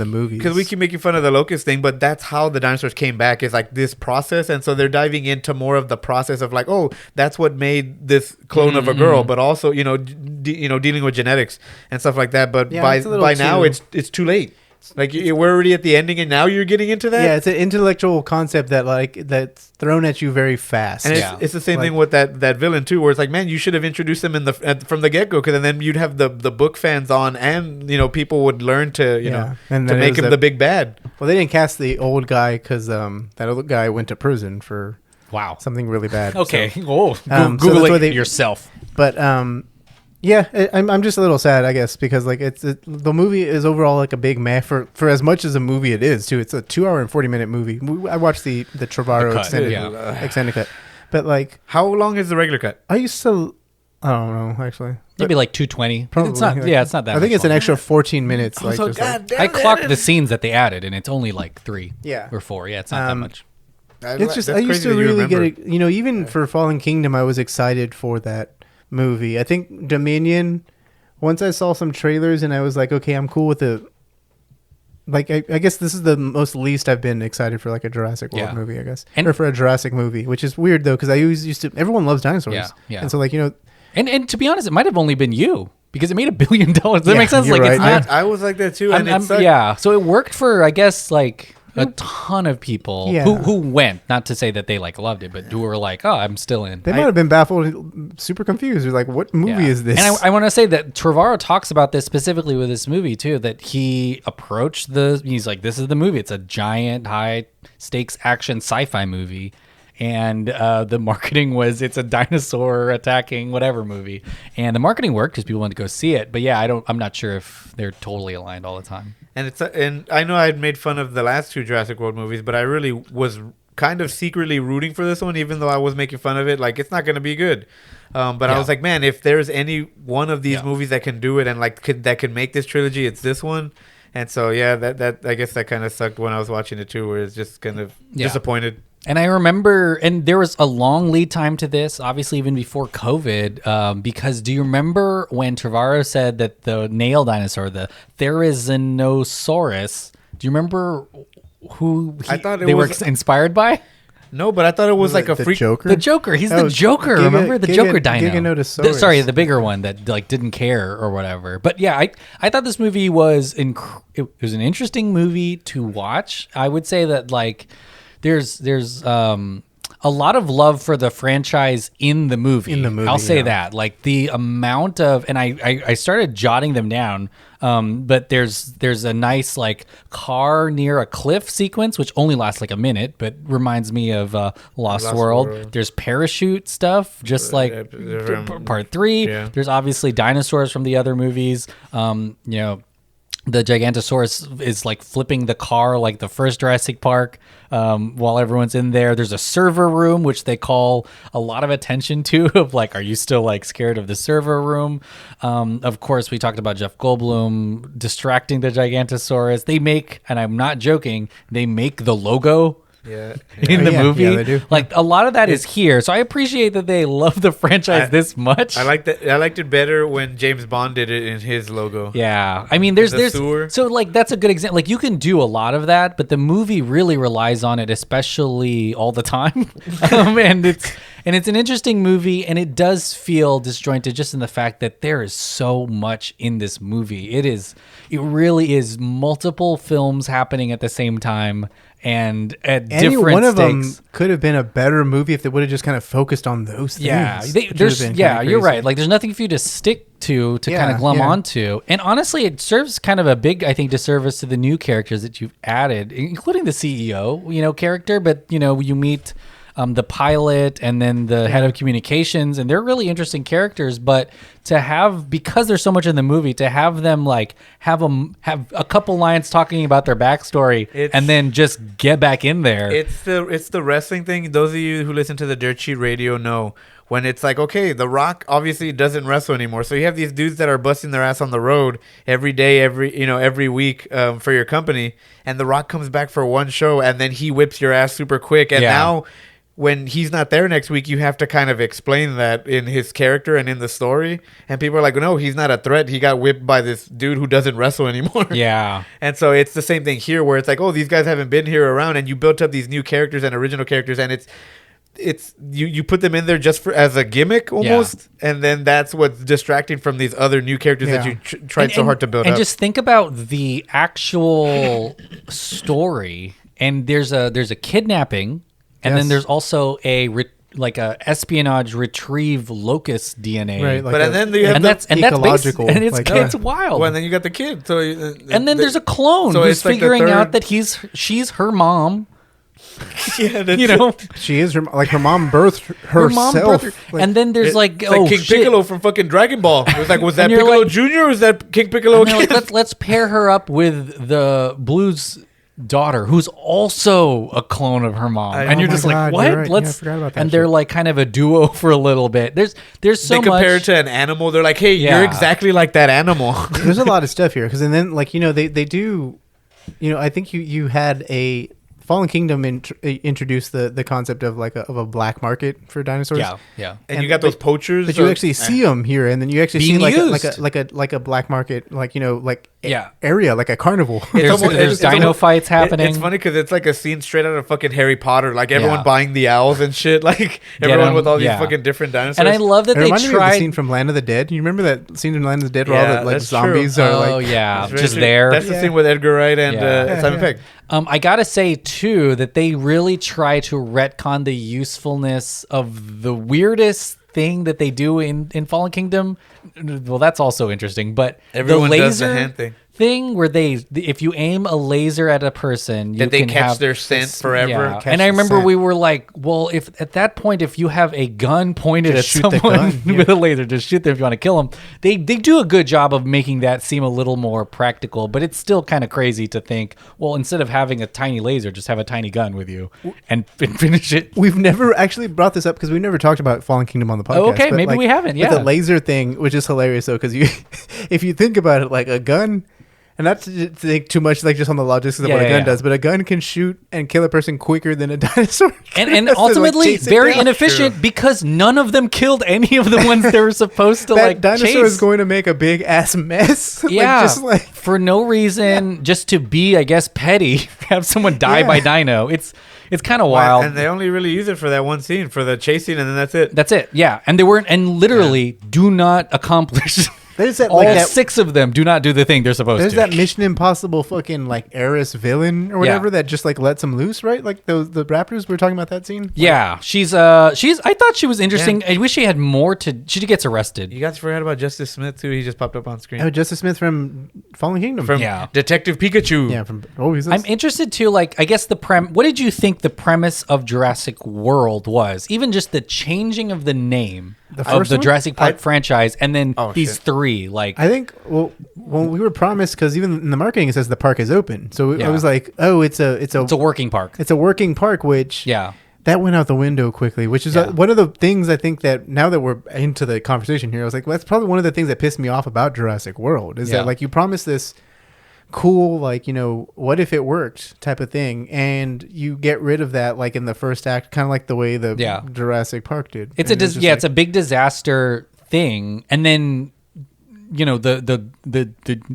movies. Because we keep making fun of the locust thing, but that's how the dinosaurs came back, is like this process, and so they're diving into more of the process of like, oh, that's what made this clone of a girl, but also dealing with genetics and stuff like that. But by now it's too late. Like we're already at the ending, and now you're getting into that. Yeah, it's an intellectual concept that's thrown at you very fast. And it's the same thing with that villain too, where it's like, man, you should have introduced him from the get go, because then you'd have the book fans on, and people would learn to to make him the big bad. Well, they didn't cast the old guy because that old guy went to prison for something really bad. Okay, so, Google it yourself. But yeah, I'm just a little sad, I guess, because like the movie is overall like a big meh for as much as a movie it is too. It's a 2 hour and 40-minute movie. I watched the Trevorrow extended cut, but like, how long is the regular cut? I don't know actually. Maybe like 220. Probably. It's not. It's not that. I think it's an extra 14 minutes. I clocked the scenes that they added, and it's only like 3 or 4. Yeah, it's not that much. It's just I used to really get it. Even for Fallen Kingdom, I was excited for that movie. I think Dominion, once I saw some trailers and I was like, okay, I'm cool with it. Like, I guess this is the most least I've been excited for like a Jurassic World movie, I guess. Or for a Jurassic movie, which is weird though, because I always used to, everyone loves dinosaurs. Yeah. And so like, And to be honest, it might have only been you, because it made $1 billion. Does that make sense? Like, right. it's not, I was like that too. So it worked for, I guess, like a ton of people who went, not to say that they like loved it, but who were like, oh, I'm still in. They might have been baffled, super confused. They're like, what movie is this? And I want to say that Trevorrow talks about this specifically with this movie too, that he approached he's like, this is the movie. It's a giant, high stakes action sci-fi movie. And the marketing was, it's a dinosaur attacking whatever movie. And the marketing worked because people wanted to go see it. But yeah, I'm not sure if they're totally aligned all the time. And I know I had made fun of the last 2 Jurassic World movies, but I really was kind of secretly rooting for this one, even though I was making fun of it. Like, it's not going to be good. But I was like, man, if there's any one of these movies that can do it and like that could make this trilogy, it's this one. And so, yeah, that I guess that kind of sucked when I was watching it too, where it's just kind of disappointed. And I remember, and there was a long lead time to this, obviously even before COVID, because do you remember when Trevorrow said that the nail dinosaur, the Therizinosaurus, do you remember who they were inspired by? No, but I thought it was like a freak. The Joker. He's the Joker. Remember the Joker dino? Sorry, the bigger one that like didn't care or whatever. But yeah, I thought this movie was it was an interesting movie to watch. I would say that like there's a lot of love for the franchise in the movie. I'll say that. Like the amount of, and I started jotting them down. But there's a nice like car near a cliff sequence, which only lasts like a minute, but reminds me of Lost World. There's parachute stuff, just like part 3. Yeah. There's obviously dinosaurs from the other movies. The Gigantosaurus is like flipping the car like the first Jurassic Park while everyone's in there. There's a server room, which they call a lot of attention to, of like, are you still like scared of the server room? Of course, we talked about Jeff Goldblum distracting the Gigantosaurus. They make, and I'm not joking, they make the logo in the movie. Yeah, they do. Like a lot of that is here. So I appreciate that they love the franchise this much. I liked it better when James Bond did it in his logo. Yeah. I mean, there's so like that's a good example. Like you can do a lot of that, but the movie really relies on it, especially all the time. And it's an interesting movie, and it does feel disjointed just in the fact that there is so much in this movie. It really is multiple films happening at the same time. And at different one of stakes. them could have been a better movie if they would have just kind of focused on those things. Yeah, you're right. Like, there's nothing for you to stick to kind of glom onto. And honestly, it serves kind of a big, I think, disservice to the new characters that you've added, including the CEO, character. But you meet the pilot and then the head of communications, and they're really interesting characters. But to have, because there's so much in the movie, to have them like have a couple lines talking about their backstory and then just get back in there. It's the wrestling thing. Those of you who listen to the Dirt Sheet Radio know when it's like, okay, The Rock obviously doesn't wrestle anymore, so you have these dudes that are busting their ass on the road every day, every week for your company, and The Rock comes back for one show and then he whips your ass super quick, and now when he's not there next week, you have to kind of explain that in his character and in the story. And people are like, no, he's not a threat. He got whipped by this dude who doesn't wrestle anymore. Yeah. And so it's the same thing here where it's like, oh, these guys haven't been here around, and you built up these new characters and original characters, and it's you put them in there just as a gimmick almost. Yeah. And then that's what's distracting from these other new characters that you tried so hard to build up. And just think about the actual story. And there's a kidnapping. And then there's also a espionage retrieve locust DNA, right? Like and then you have that's ecological, and it's wild. Well, and then you got the kid. So and then there's a clone who's figuring out that she's her mom. Yeah, she is her mom birthed herself. And then there's like King Piccolo from fucking Dragon Ball. It was like, was that Piccolo Jr. or was that King Piccolo again? Like, let's pair her up with the Blues daughter, who's also a clone of her mom, and you're just like, what? Right. I forgot about that. And they're like kind of a duo for a little bit. There's so much. They compare it to an animal. They're like, hey, you're exactly like that animal. There's a lot of stuff here and then they do, I think you had a Fallen Kingdom introduced the concept of a black market for dinosaurs. Yeah. And you got those poachers, but you actually see them here, and then you actually see like a black market, area, like a carnival. There's dino fights happening. It's funny because it's like a scene straight out of fucking Harry Potter, like everyone buying the owls and shit, like everyone with all these fucking different dinosaurs. And I love that they tried the scene from Land of the Dead. You remember that scene in Land of the Dead where all the zombies are just there. That's the scene with Edgar Wright and Simon Pegg. I gotta say too that they really try to retcon the usefulness of the weirdest thing that they do in Fallen Kingdom. Well, that's also interesting, but everyone the laser does the hand thing where if you aim a laser at a person, you they can catch have their scent forever. Yeah. And I remember we were like, well, if at that point, if you have a gun pointed at someone with a laser, just shoot them if you want to kill them. They do a good job of making that seem a little more practical, but it's still kind of crazy to think, well, instead of having a tiny laser, just have a tiny gun with you and finish it. We've never actually brought this up because we never talked about Fallen Kingdom on the podcast. Oh, okay, maybe we haven't. Yeah, the laser thing, which is hilarious though, because if you think about it, like a gun. And not to think too much, like just on the logistics of what a gun does, but a gun can shoot and kill a person quicker than a dinosaur. And ultimately very inefficient because none of them killed any of the ones they were supposed to that dinosaur is going to make a big ass mess. Yeah, for no reason, just to be, I guess, petty, have someone die by dino. It's kind of wild. And they only really use it for that one scene, for the chasing, and then that's it. That's it. Yeah, and they weren't, and literally do not accomplish. There's that, all six of them do not do the thing they're supposed to. There's that Mission Impossible fucking like heiress villain or whatever that just like lets them loose, right? Like the Raptors. We were talking about that scene. Yeah, she's. I thought she was interesting. Yeah. I wish she had more to. She gets arrested. You guys forgot about Justice Smith too. He just popped up on screen. Oh, Justice Smith from Fallen Kingdom. From Detective Pikachu. Yeah. I'm interested too. Like, I guess what did you think the premise of Jurassic World was? Even just the changing of the name of the Jurassic Park franchise, and then these three. Like, I think we were promised, because even in the marketing it says the park is open, so I was like, oh, it's a working park. It's a working park, which that went out the window quickly. Which is one of the things I think that now that we're into the conversation here, I was like, well, that's probably one of the things that pissed me off about Jurassic World is that like you promised this cool, like, what if it worked type of thing, and you get rid of that like in the first act, kind of like the way the Jurassic Park did. It's it's a big disaster thing, and then the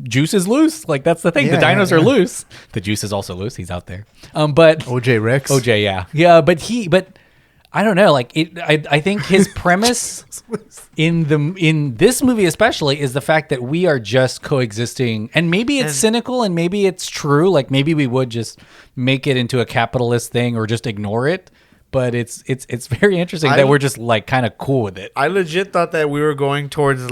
juice is loose. Like, that's the thing. The dinos are loose. The juice is also loose. He's out there. But OJ Rex. Yeah. But I don't know. Like, I think his premise in this movie especially is the fact that we are just coexisting, and maybe it's cynical and maybe it's true. Like, maybe we would just make it into a capitalist thing or just ignore it. But it's very interesting that we're just like kind of cool with it. I legit thought that we were going towards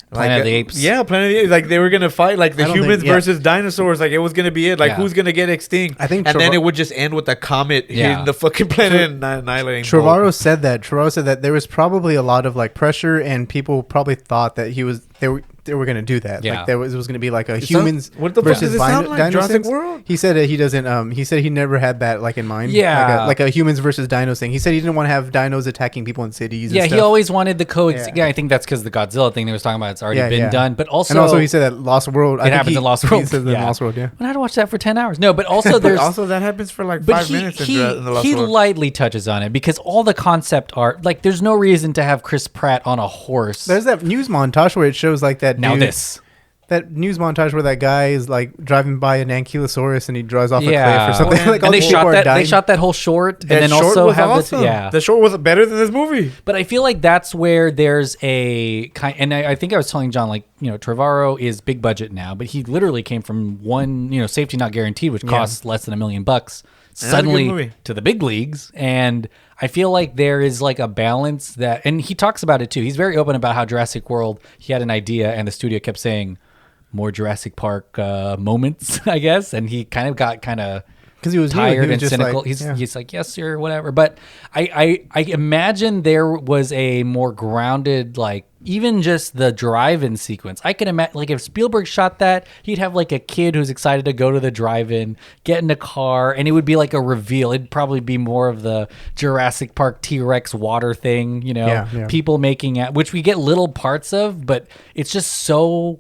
Planet of the Apes. Yeah, Planet of the Apes. Like, they were gonna fight like the humans versus dinosaurs. Like, it was gonna be it. Like, who's gonna get extinct? I think, and then it would just end with a comet hitting the fucking planet and annihilating. Trevorrow said that there was probably a lot of like pressure, and people probably thought that he was they were going to do that. Yeah. Like it was going to be like a humans what the fuck versus does it sound like? dino Jurassic things. World? He said that he doesn't. He said he never had that like in mind. Yeah. like a humans versus dinos thing. He said he didn't want to have dinos attacking people in cities. Yeah, and he stuff. always wanted the coexist. Yeah, I think that's because the Godzilla thing they was talking about. It's already been done. But also he said that Lost World. It happens in Lost World. He said that in Lost World. Yeah. I had to watch that for 10 hours. No, but also there's also that happens for like 5 minutes in the Lost he World. lightly touches on it because all the concept art, like, there's no reason to have Chris Pratt on a horse. There's that news montage where it shows like that. That news montage where that guy is like driving by an ankylosaurus and he drives off a cliff or something. Like, and they shot that whole short, and then also have awesome. The short was better than this movie. But I feel like that's where there's a kind, and I think I was telling John, like, Trevorrow is big budget now, but he literally came from one, Safety Not Guaranteed, which costs less than $1 million, suddenly to the big leagues. And I feel like there is like a balance that, and he talks about it too. He's very open about how Jurassic World, he had an idea and the studio kept saying more Jurassic Park moments, I guess. And he kind of got because he was tired and cynical. Like, he's like, yes, sir, whatever. But I imagine there was a more grounded, like, even just the drive-in sequence. I can imagine, like, if Spielberg shot that, he'd have like a kid who's excited to go to the drive-in, get in a car, and it would be like a reveal. It'd probably be more of the Jurassic Park T-Rex water thing, people making it, which we get little parts of, but it's just so.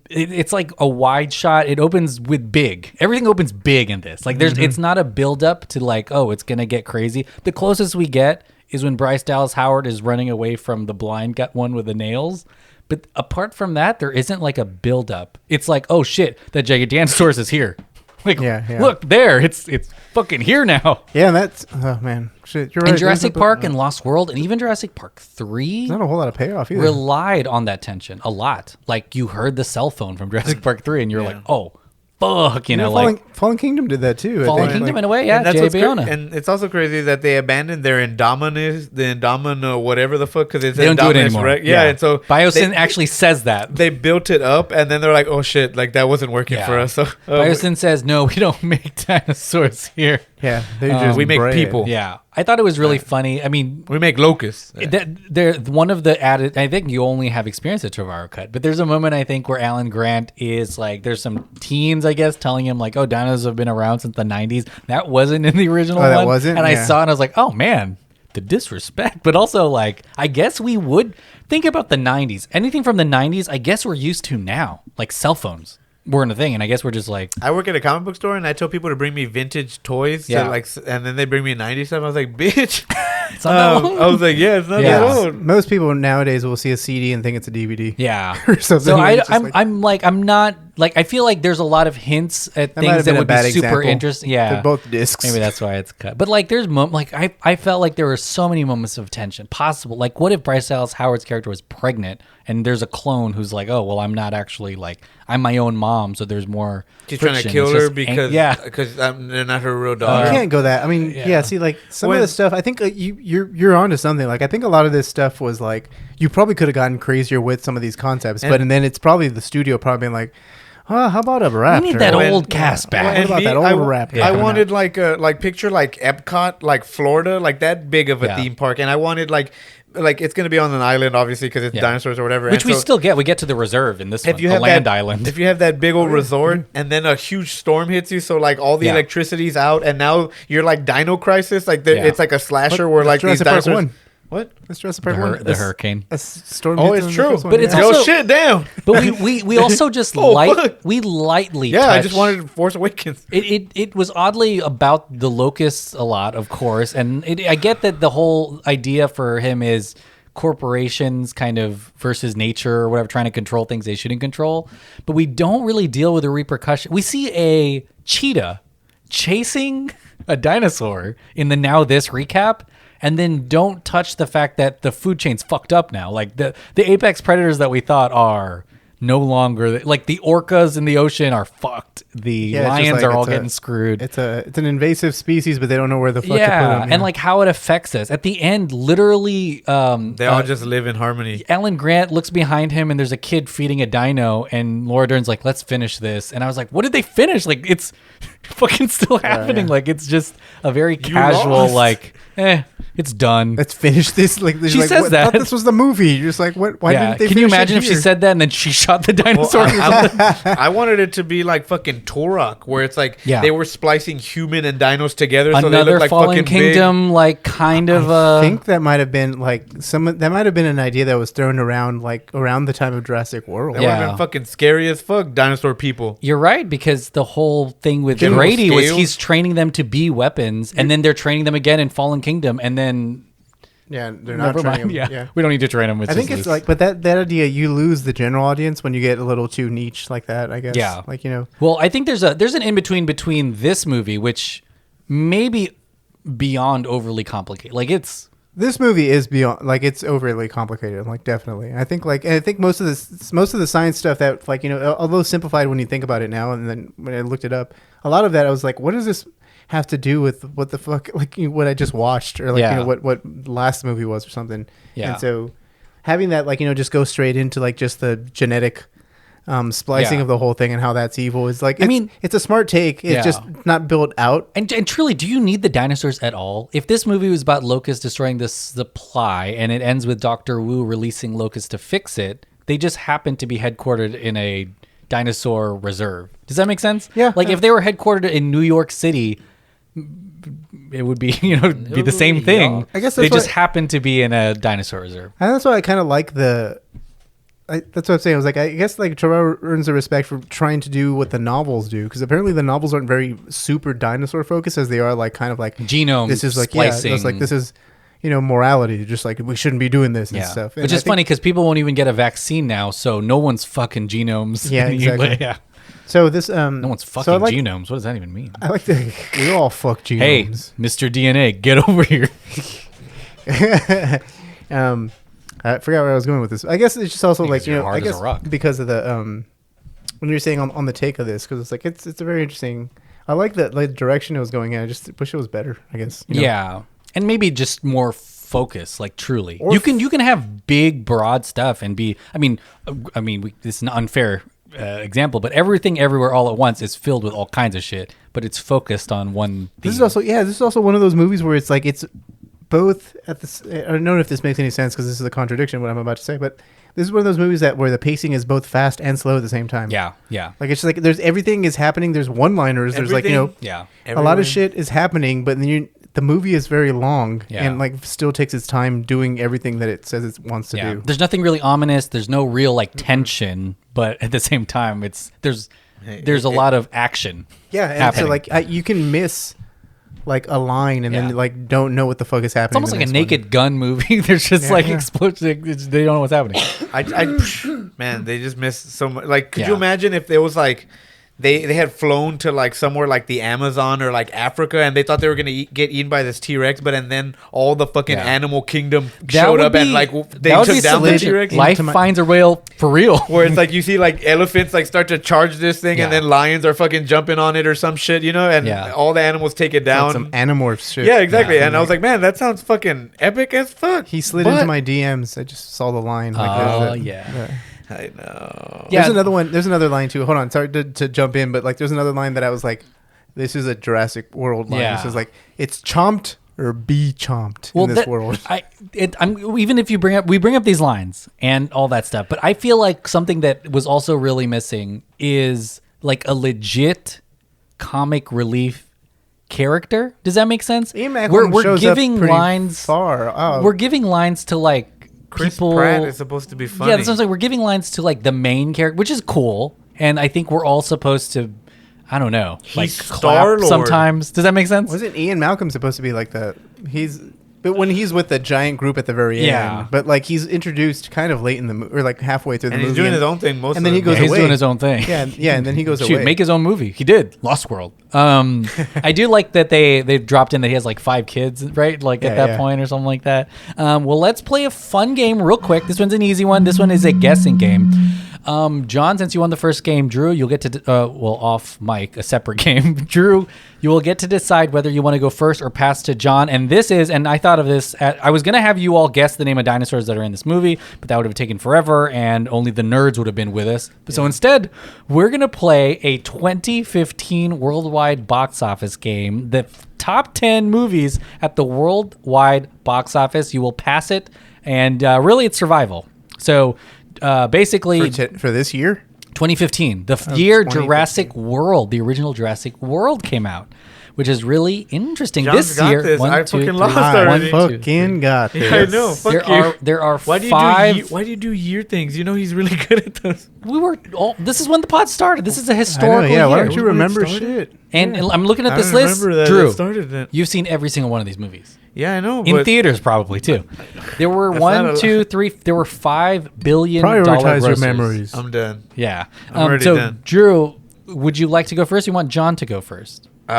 It's like a wide shot. It opens with big. Everything opens big in this. Like it's not a build up to like, oh, it's gonna get crazy. The closest we get is when Bryce Dallas Howard is running away from the blind one with the nails. But apart from that, there isn't like a build up. It's like, oh shit, that Giganosaurus is here. Like, look there, it's fucking here now. Yeah, that's man, shit. You're right. And Jurassic Park and Lost World and even Jurassic Park 3, not a whole lot of payoff either. Relied on that tension a lot. Like, you heard the cell phone from Jurassic Park 3, and you're like, oh. Fuck, Fallen Kingdom did that too. Fallen Kingdom in a way, yeah. Jay Bayona. And it's also crazy that they abandoned their Indominus, whatever the fuck, because they don't do it anymore. Yeah, and so Biosyn actually says that they built it up, and then they're like, "Oh shit, like that wasn't working for us." So Biosyn says, "No, we don't make dinosaurs here. Yeah, we make people." Yeah, I thought it was really funny. I mean, we make locusts. They're one of the added. I think you only have experience at Trevorrow Cut, but there's a moment I think where Alan Grant is like, there's some teens, I guess, telling him like, "Oh, dinos have been around since the '90s." That wasn't in the original one. That wasn't. And I saw it, and I was like, "Oh man, the disrespect." But also, like, I guess we would think about the '90s. Anything from the '90s, I guess we're used to now, like cell phones. Weren't a thing, and I guess we're just like, I work at a comic book store, and I tell people to bring me vintage toys, to like, and then they bring me 90s stuff. I was like, bitch, it's not that old. I was like, yeah, it's not that old. Most people nowadays will see a CD and think it's a DVD. Yeah, or something. So I'm not like, I feel like there's a lot of hints at things that would be super interesting. Yeah, they're both discs. Maybe that's why it's cut. But like, there's like I felt like there were so many moments of tension possible. Like, what if Bryce Dallas Howard's character was pregnant? And there's a clone who's like, oh, well, I'm not actually, like, I'm my own mom, so there's more She's friction. Trying to kill her because they're not her real daughter. You can't go that. I mean, see, like, some of the stuff, I think you're onto something. Like, I think a lot of this stuff was, like, you probably could have gotten crazier with some of these concepts, and then it's probably the studio probably being like, oh, how about a raptor? We need that old cast back. What about that old raptor? I wanted picture like Epcot, like Florida, like that big of a theme park, and I wanted like it's going to be on an island, obviously, because it's dinosaurs or whatever. Which we still get. We get to the reserve in this one, the land island. If you have that big old resort and then a huge storm hits you, so like all the electricity's out, and now you're like Dino Crisis, like it's like a slasher where like these dinosaurs. What? That's Jurassic Park 1. The hurricane. A storm. Oh, it's true. But it's also shit down. But we also just lightly. Yeah, I just wanted Force Awakens. It was oddly about the locusts a lot, of course, and I get that the whole idea for him is corporations kind of versus nature or whatever, trying to control things they shouldn't control. But we don't really deal with the repercussion. We see a cheetah chasing a dinosaur in the Now This recap. And then don't touch the fact that the food chain's fucked up now. Like the apex predators that we thought are no longer, like the orcas in the ocean are fucked. The lions are all getting screwed. It's an invasive species, but they don't know where the fuck to put them. And like how it affects us. At the end, literally, they all just live in harmony. Alan Grant looks behind him, and there's a kid feeding a dino, and Laura Dern's like, "Let's finish this." And I was like, "What did they finish?" Like, it's fucking still happening. Like, it's just a very casual, like, it's done. Let's finish this. Like she says what, that. I thought this was the movie. You're just like, what? Why didn't they? Can you imagine if she said that and then she shot the dinosaur? I wanted it to be like fucking Turok, where it's like they were splicing human and dinos together, so they look like Fallen fucking Kingdom, big. like kind of. I think that might have been like that might have been an idea that was thrown around like around the time of Jurassic World. That would have been fucking scary as fuck. Dinosaur people. You're right, because the whole thing with Grady was he's training them to be weapons, and then they're training them again in Fallen Kingdom, and then. Yeah, they're not training them. Yeah, we don't need to train them. I think it's like, but that idea, you lose the general audience when you get a little too niche like that, I guess. Yeah. Like, you know. Well, I think there's an in-between this movie, which may be beyond overly complicated. Like, this movie is beyond, like, it's overly complicated, like, definitely. I think most of the science stuff that, like, you know, although simplified when you think about it now, and then when I looked it up, a lot of that I was like, what does this have to do with what the fuck, like, you know, what I just watched, or like, you know, what last movie was or something. Yeah. And so having that, like, you know, just go straight into like just the genetic splicing of the whole thing and how that's evil is like, it's a smart take. It's just not built out. And truly, do you need the dinosaurs at all? If this movie was about locusts destroying the supply and it ends with Dr. Wu releasing locusts to fix it, they just happen to be headquartered in a dinosaur reserve. Does that make sense? Yeah. Like if they were headquartered in New York City, it would be, you know, be the same thing. I guess they just happen to be in a dinosaur reserve. And that's why I kind of like that's what I'm saying. I was like, I guess like Trevor earns a respect for trying to do what the novels do, because apparently the novels aren't very super dinosaur focused as they are like kind of like genome. This is like splicing. it's like this is, you know, morality. Just like we shouldn't be doing this and stuff. Which is funny because people won't even get a vaccine now, so no one's fucking genomes. Yeah, exactly. Yeah. So this no one's fucking genomes. What does that even mean? I like the we all fuck genomes. Hey, Mr. DNA, get over here. I forgot where I was going with this. I guess it's just also like, you know, hard I guess as a rock. because of the when you're saying on the take of this, because it's like it's a very interesting. I like the direction it was going in. I just wish it was better, I guess. You know? Yeah, and maybe just more focus, like truly. Or you can have big, broad stuff and be. I mean, this is an unfair example, but Everything Everywhere All at Once is filled with all kinds of shit, but it's focused on one theme. This is also one of those movies where it's like it's both at this. I don't know if this makes any sense because this is a contradiction what I'm about to say, but this is one of those movies where the pacing is both fast and slow at the same time. Yeah. Like it's just like there's everything is happening. There's one-liners. There's like, you know, a lot of shit is happening, but then the movie is very long and like still takes its time doing everything that it says it wants to do. There's nothing really ominous. There's no real like tension, but at the same time, there's a lot of action. Yeah, and happening. so like you can miss like a line and then like don't know what the fuck is happening. It's almost like a Naked Gun movie. There's just explosions. They don't know what's happening. Man, they just missed so much. Like, could you imagine if there was like they had flown to like somewhere like the Amazon or like Africa, and they thought they were gonna get eaten by this T-Rex, but and then all the fucking animal kingdom showed up and like they took down the T-Rex. Life finds a way for real. Where it's like you see like elephants like start to charge this thing, and then lions are fucking jumping on it or some shit, you know, and all the animals take it down. Like some Animorph shit. Yeah, exactly. And I was like, man, that sounds fucking epic as fuck. He slid into my DMs. I just saw the line. Like, yeah. I know. Yeah. There's another one. There's another line too. Hold on. Sorry to jump in, but like there's another line that I was like, this is a Jurassic World line. This is like, it's chomped or be chomped in this world. Even if we bring up these lines and all that stuff, but I feel like something that was also really missing is like a legit comic relief character. Does that make sense? We're giving lines far. Oh. We're giving lines to like Chris people. Pratt is supposed to be funny. Yeah, that's what I'm saying. We're giving lines to like the main character, which is cool, and I think we're all supposed to. I don't know. He's like clap sometimes. Does that make sense? Wasn't Ian Malcolm supposed to be like but when he's with the giant group at the very end, but like he's introduced kind of late in the movie, or like halfway through the movie. And he's doing his own thing most of the time. And then he goes away. He's doing his own thing. Yeah, and then he goes away. Make his own movie. He did. Lost World. I do like that they dropped in that he has like 5 kids, right? Like at that point or something like that. Well, let's play a fun game real quick. This one's an easy one. This one is a guessing game. John, since you won the first game, Drew, you'll get to, off mic, a separate game. Drew, you will get to decide whether you want to go first or pass to John. And I thought of this, I was going to have you all guess the name of dinosaurs that are in this movie, but that would have taken forever and only the nerds would have been with us. So instead, we're going to play a 2015 worldwide box office game that top 10 movies at the worldwide box office. You will pass it, and really, it's survival. So basically, for this year, 2015, the year Jurassic World, the original Jurassic World came out, which is really interesting. John's this got year, this. I fucking lost already. Got this. Yeah, I know. Fuck there are why do you five. why do you do year things? You know he's really good at those. This is when the pod started. This is a historical year. Why don't you remember shit? And I'm looking at this list. Drew, you've seen every single one of these movies. Yeah, I know. In theaters, probably too. There were there were $5 billion. Prioritize your memories. I'm done. Yeah. I'm already done. Drew, would you like to go first? Or you want John to go first? This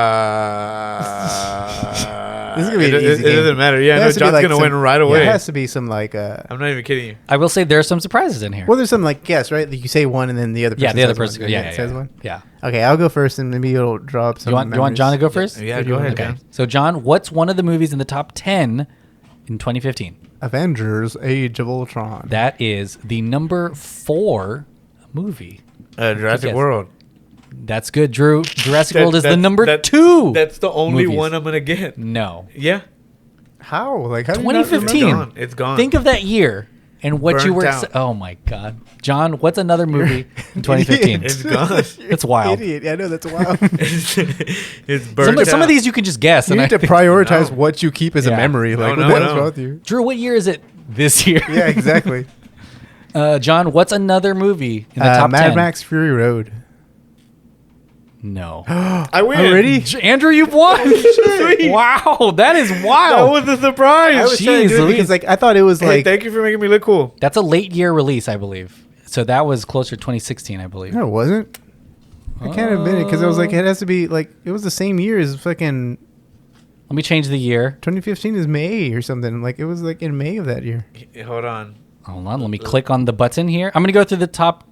is gonna be an easy game. It doesn't matter. Yeah, I know John's gonna win right away. There has to be some like. I'm not even kidding you. I will say there's some surprises in here. Well, there's some like guess, right? Like you say one and then the other person. Yeah, the other person. Says one. Yeah. Okay, I'll go first and maybe it'll drop some. You want John to go first? Yeah, go ahead. Okay. So John, what's one of the movies in the top 10 in 2015? Avengers: Age of Ultron. That is the number 4 movie. Jurassic World. That's good, Drew. Jurassic World is the number 2. That's the only one I'm gonna get. No. Yeah. How? Like how 2015. It's gone. Think of that year and what Burnt you were. out. Oh my God, John. What's another movie in 2015? It's gone. It's wild. Idiot. Yeah, I know that's wild. It's burnt. Some of these you can just guess. You need to prioritize what you keep as a memory. Like what's wrong with you? Drew, what year is it this year? Yeah, exactly. John, what's another movie in the top 10? Mad Max Fury Road. No. I win. Already? Andrew, you've won. Wow, that is wild. That was a surprise. I was trying to do it because like I thought it was like. Thank you for making me look cool. That's a late year release, I believe. So that was closer to 2016, I believe. No, it wasn't. I can't admit it because I was like, it has to be like it was the same year as fucking. Let me change the year. 2015 is May or something. Like it was like in May of that year. Hold on. Let me click on the button here. I'm gonna go through the top.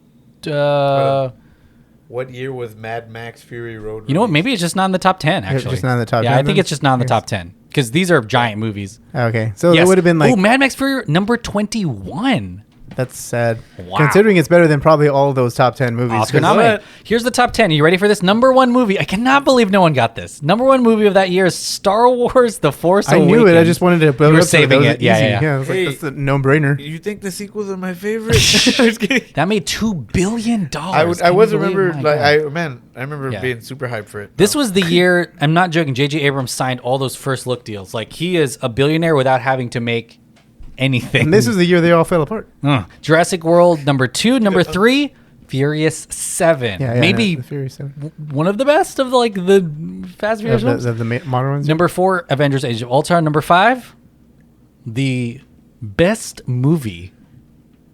What year was Mad Max Fury Road? You know what? Maybe it's just not in the top 10, actually. It's just not in the top 10? Yeah, I think it's just not in the top 10. Because these are giant movies. Okay. So it would have been like... Oh, Mad Max Fury number 21. That's sad. Wow. Considering it's better than probably all those top 10 movies. Oscar nominated. Here's the top 10. Are you ready for this? Number 1 movie. I cannot believe no one got this. Number 1 movie of that year is Star Wars: The Force Awakens. I knew it. I just wanted to build up saving it. Yeah. I was like, that's a no-brainer. You think the sequels are my favorite? That made $2 billion. I remember being super hyped for it. This was the year, I'm not joking, J.J. Abrams signed all those first look deals. Like, he is a billionaire without having to make anything. And this is the year they all fell apart. Jurassic World number 2, number 3, Furious 7. Yeah, maybe Furious 7. One of the best of the Fast Furious films. The modern ones. Number 4, Avengers: Age of Ultron. Number 5, the best movie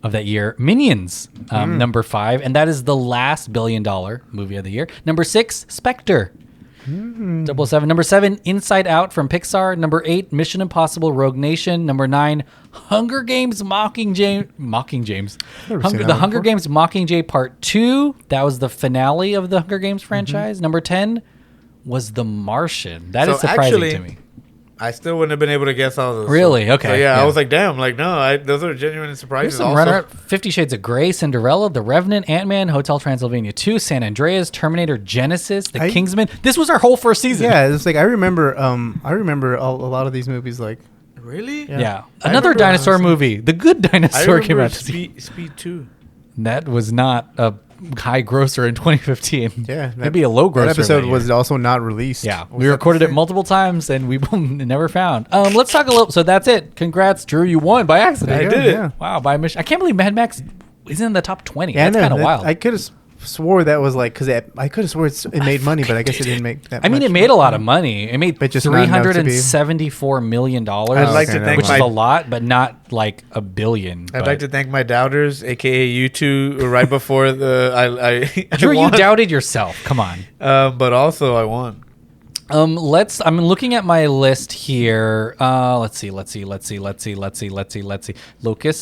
of that year, Minions. Number 5, and that is the last $1 billion movie of the year. Number 6, Spectre. 007. Number 7, Inside Out from Pixar. Number 8, Mission Impossible: Rogue Nation. Number 9, Hunger Games: Mockingjay. The Hunger Games: Mockingjay Part 2. That was the finale of the Hunger Games franchise. Number 10 was The Martian. That is surprising to me. I still wouldn't have been able to guess all those. Really? Okay. So I was like, damn. Like, no, those are genuine surprises. Here's some runner-up: 50 Shades of Grey, Cinderella, The Revenant, Ant-Man, Hotel Transylvania 2, San Andreas, Terminator Genesis, The Kingsman. This was our whole first season. Yeah, it's like I remember a lot of these movies. Like, really? Yeah. Another dinosaur movie, The Good Dinosaur, came out. Speed 2. That was not a high grosser in 2015. Yeah, maybe a low grosser. That episode was also not released. Yeah, we recorded it multiple times and we never found. Let's talk a little. So that's it. Congrats, Drew. You won by accident. I did it. Yeah. Wow, by mission. I can't believe Mad Max isn't in the top 20. Yeah, that's kind of wild. I could have swore that was like because I could have swore it made money, but I guess it didn't make that. I mean, much it made a lot of money. It made just $374 million. I'd like to thank which is a lot, but not like $1 billion. I'd like to thank my doubters, aka you two, right before I Drew, you doubted yourself. Come on. But also I won. I'm looking at my list here. Let's see. Locusts,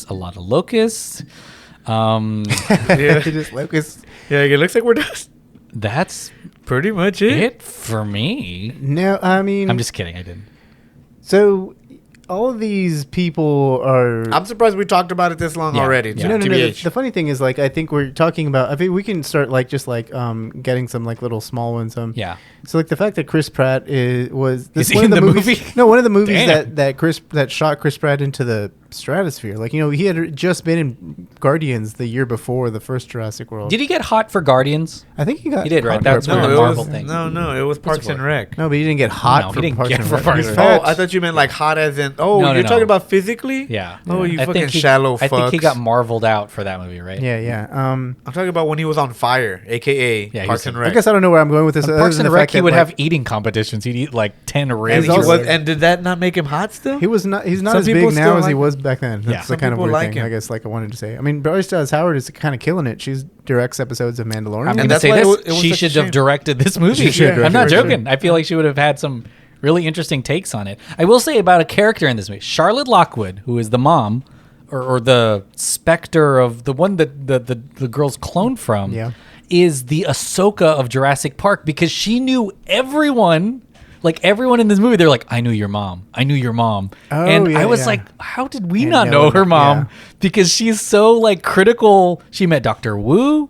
a lot of locusts. Just locusts. Yeah, it looks like we're done. That's pretty much it for me. No, I mean, I'm just kidding. I didn't. So all of these people are. I'm surprised we talked about it this long already. Yeah. No. The funny thing is, like, I think we're talking about. I think we can start like just like getting some like little small ones. Yeah. So like the fact that Chris Pratt was Is he one in of the movies, movie? No, one of the movies Damn. that shot Chris Pratt into the stratosphere. Like, you know, he had just been in Guardians the year before the first Jurassic World. Did he get hot for Guardians? I think he got. He did, right? hot That's for one of the Guardians. Marvel thing. No, it was Parks and Rec. No, but he didn't get hot No, he for didn't Parks get and for Rec. Parks He's and fat. Oh, I thought you meant like hot as in. Oh, No, you're no. talking about physically? Yeah. Oh, you I fucking think he, shallow I think he fucks. got marveled out for that movie, right? Yeah. I'm talking about when he was on fire, aka Yeah, he Parks was and in- Rec. I guess I don't know where I'm going with this. other Parks than and the Rec, fact he that, would like, have eating competitions. He'd eat like 10 and, ribs. and did that not make him hot still? He was not. He's not Some as people big still now as he like- was back then. That's Yeah. the Some kind of people weird like thing. him. I guess like I wanted to say. I mean, Bryce Dallas Howard is kind of killing it. She's directs episodes of Mandalorian. I'm going to that's say why this. it was She such a should have shame. directed this movie. She should I'm not direct it. joking. I feel like she would have had some really interesting takes on it. I will say about a character in this movie, Charlotte Lockwood, who is the mom or the specter of the one that the girl's cloned from, Yeah. is the Ahsoka of Jurassic Park because she knew everyone. Like everyone in this movie, they're like, I knew your mom. I knew your mom. Oh, and yeah, I was yeah. like, how did we I not know know her that, mom? yeah. Because she's so like critical. She met Dr. Wu.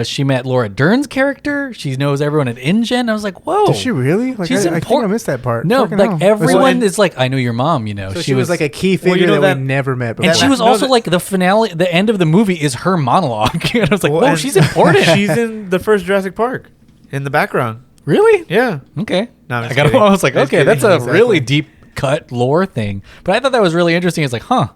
She met Laura Dern's character. She knows everyone at InGen. I was like, whoa. Does she really? Like, She's I think I important. missed that part. No, Fucking like hell. everyone is like, I knew your mom, you know. So she was like a key figure you know that we that- never met before. and she was No, also that- like the finale, the end of the movie is her monologue. And I was like, Well, whoa, and she's important. She's in the first Jurassic Park, in the background. Really? Yeah. Okay. No, I'm I just got. kidding. I was like, Just okay, that's a kidding. really deep cut lore thing. But I thought that was really interesting. It's like, huh,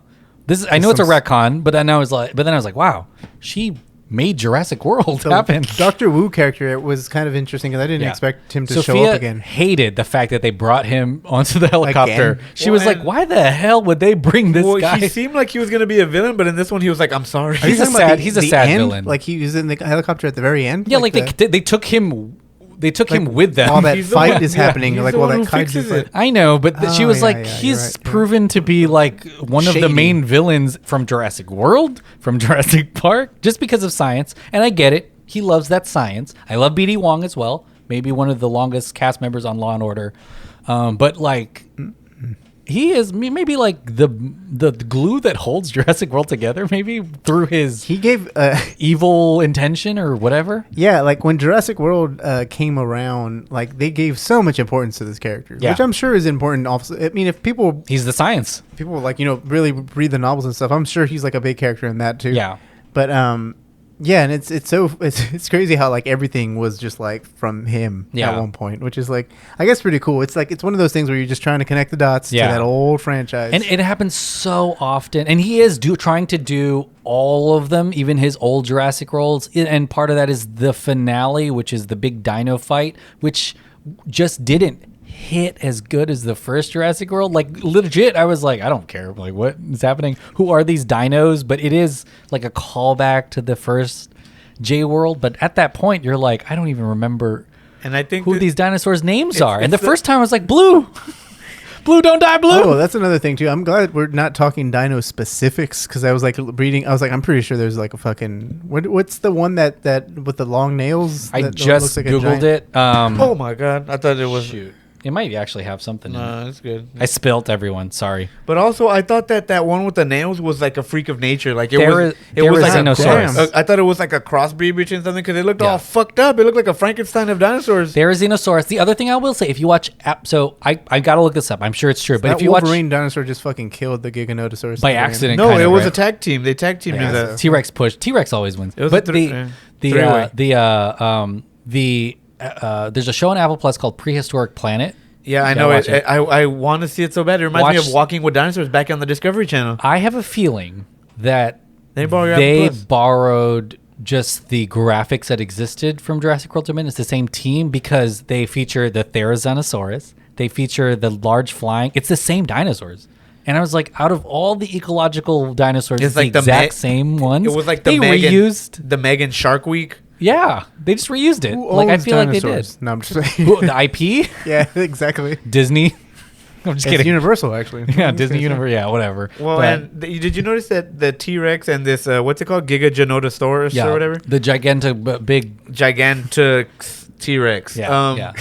this is. I know it's a retcon, but then I was like, wow, she made Jurassic World happen. Dr. Wu character, it was kind of interesting because I didn't Yeah. expect him to Sophia show up again. hated the fact that they brought him onto the helicopter. Again? She Well, was like, and- why the hell would they bring this Well, guy? he seemed like he was going to be a villain, but in this one, he was like, I'm sorry. Are you He's a talking about sad- he's a the sad end? villain. Like he was in the helicopter at the very end. Yeah, like the- they took him. They took him with them. while that He's the fight one- is yeah, happening. he's Like the while one that who kaiju fixes fight. it. I know, but she Oh, was yeah, like, yeah, you're he's right, yeah. proven to be like one of the Shady. main villains from Jurassic World, from Jurassic Park, just because of science. And I get it. He loves that science. I love BD Wong as well. Maybe one of the longest cast members on Law and Order. But like, he is maybe like the glue that holds Jurassic World together. Maybe through his He gave evil intention or whatever. yeah, like when Jurassic World came around, like they gave so much importance to this character, Yeah. which I'm sure is important. Also, I mean, if people He's the science. like really read the novels and stuff, I'm sure he's like a big character in that too. Yeah. But yeah, and it's crazy how like everything was just like from him Yeah. at one point, which is like I guess pretty cool. It's like it's one of those things where you're just trying to connect the dots Yeah. to that old franchise. And it happens so often. And he is trying to do all of them, even his old Jurassic Worlds. And part of that is the finale, which is the big dino fight, which just didn't hit as good as the first Jurassic World. Like legit, I was like, I don't care. Like what is happening? Who are these dinos? But it is like a callback to the first J World. But at that point, you're like, I don't even remember And I think who that- these dinosaurs' names are. And the it's the- first time I was like, Blue. Blue, don't die, Blue. Oh, that's another thing too. I'm glad we're not talking dino specifics because I was like reading. I was like, I'm pretty sure there's like a fucking what's the one that with the long nails? I that just looks like a Googled giant- it. Oh my God. I thought it was. Shoot. It might actually have something in No, it. that's good. I spilt everyone. Sorry. But also, I thought that one with the nails was like a freak of nature. Like it was like Therizinosaurus. I thought it was like a crossbreed between something because it looked Yeah. all fucked up. It looked like a Frankenstein of dinosaurs. Therizinosaurus. The other thing I will say, if you watch, so I got to look this up. I'm sure it's true. But That if you watch Wolverine dinosaur just fucking killed the Giganotosaurus by at the end. accident, No, kind it of, was a right? tag team. They tag teamed Yeah, that. T-Rex push. T-Rex always wins. It was But a three-way. there's a show on Apple Plus called Prehistoric Planet. Yeah, I You know gotta it. watch it. I want to see it so bad. It reminds me Watch- of Walking with Dinosaurs back on the Discovery Channel. I have a feeling that They borrow your they Apple Plus. borrowed just the graphics that existed from Jurassic World Dominion. It's the same team because they feature the Therizinosaurus. They feature the large flying. It's the same dinosaurs. And I was like, out of all the ecological dinosaurs, it's like the the exact same ones. It was like the they Megan, reused. the Megan Shark Week. Yeah, they just reused it. Who Like I owns feel like they did. dinosaurs? No, I'm just saying. Who, the IP? Yeah, exactly. Disney. I'm just It's kidding. Universal, actually. Yeah, Disney Universe. Yeah, whatever. Well, But, and did you notice that the T-Rex and this what's it called, Giganotosaurus yeah, or whatever, the gigantic big. gigantic T-Rex? Yeah, yeah.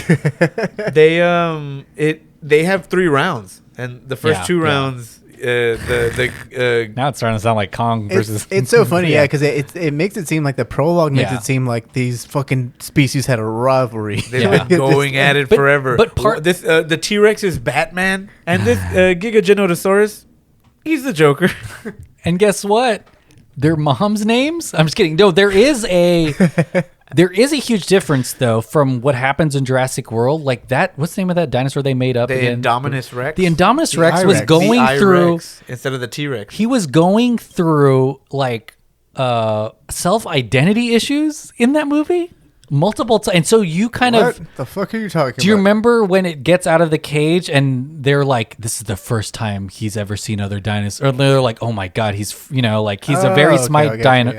They they have 3 rounds, and the first 2 rounds, now it's starting to sound like Kong versus. It's so funny, because it makes it seem like the prologue makes it seem like these fucking species had a rivalry. They've been going at it forever. But the T-Rex is Batman, and this Giganotosaurus, he's the Joker. And guess what? Their mom's names? I'm just kidding. No, there is a huge difference though from what happens in Jurassic World. Like that, what's the name of that dinosaur they made up? The again? Indominus Rex. The Indominus Rex was going through instead of the T-Rex. He was going through like self-identity issues in that movie. Multiple times, and so you kind of the fuck are you talking about? Do you remember when it gets out of the cage and they're like, "This is the first time he's ever seen other dinosaurs," or they're like, "Oh my god, he's he's a very smart dino."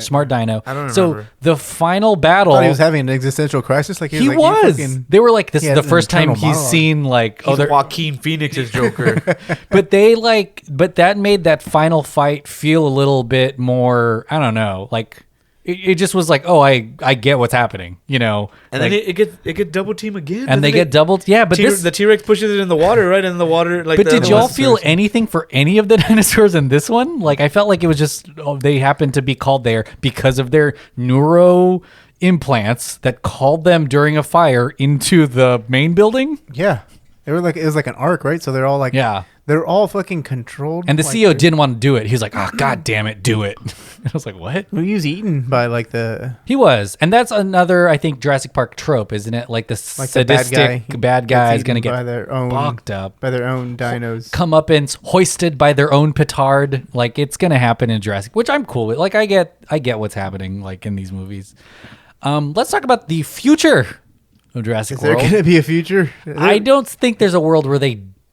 I don't remember. So the final battle, I thought he was having an existential crisis. Like he was. They were like, "This is the first time he's seen like he's Joaquin Phoenix's Joker." but that made that final fight feel a little bit more. I don't know, like. It just was like, oh, I get what's happening, And like, then it gets double team again, and they get doubled. Yeah, but the T-Rex pushes it in the water, right? In the water, like. But did y'all feel anything for any of the dinosaurs in this one? Like, I felt like it was just they happened to be called there because of their neuro implants that called them during a fire into the main building. Yeah, they were like it was like an arc, right? So they're all like they're all fucking controlled. And the CEO didn't want to do it. He was like, "Oh god damn it, do it." I was like, "What?" He was eaten by like the. He was, and that's another, I think, Jurassic Park trope, isn't it? Like the sadistic bad guy is going to get by their own fucked up by their own dinos, come up and hoisted by their own petard. Like it's going to happen in Jurassic, which I'm cool with. Like I get what's happening like in these movies. Let's talk about the future of Jurassic World. Is there going to be a future? I don't think there's a world where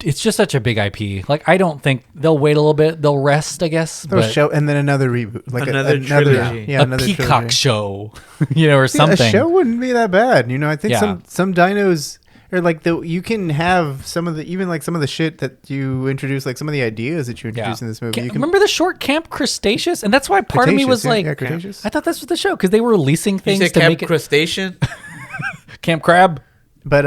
it's just such a big IP. Like I don't think they'll wait a little bit. They'll rest, I guess. They'll show and then another reboot, like another trilogy. A Peacock trilogy. show, or something. A show wouldn't be that bad. I think some dinos or like you can have some of the even like some of the shit that you introduce, like some of the ideas that you introduce in this movie. You can remember the short Camp Cretaceous, and that's why part of me was like, Cretaceous. I thought that's what the show because they were releasing things to Camp make it Crustacean, Camp Crab, but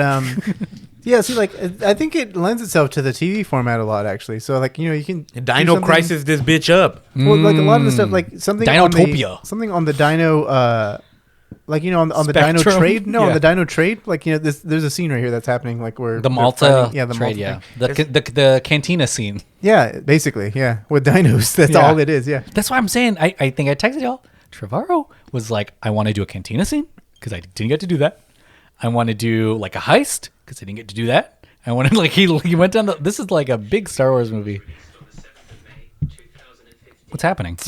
Yeah, see, like I think it lends itself to the TV format a lot, actually. So, like you can Dino Crisis this bitch up. Well, like a lot of the stuff, like something Dinotopia, something on the Dino, like on the Dino trade. No, on the Dino trade, like there's a scene right here that's happening, like where the Malta, the trade, Malta the cantina scene. Yeah, basically, with dinos. That's all it is. Yeah, that's why I'm saying. I think I texted y'all. Trevorrow was like, I want to do a cantina scene because I didn't get to do that. I want to do like a heist because I didn't get to do that. I wanted like he went down this is like a big Star Wars movie. What's happening?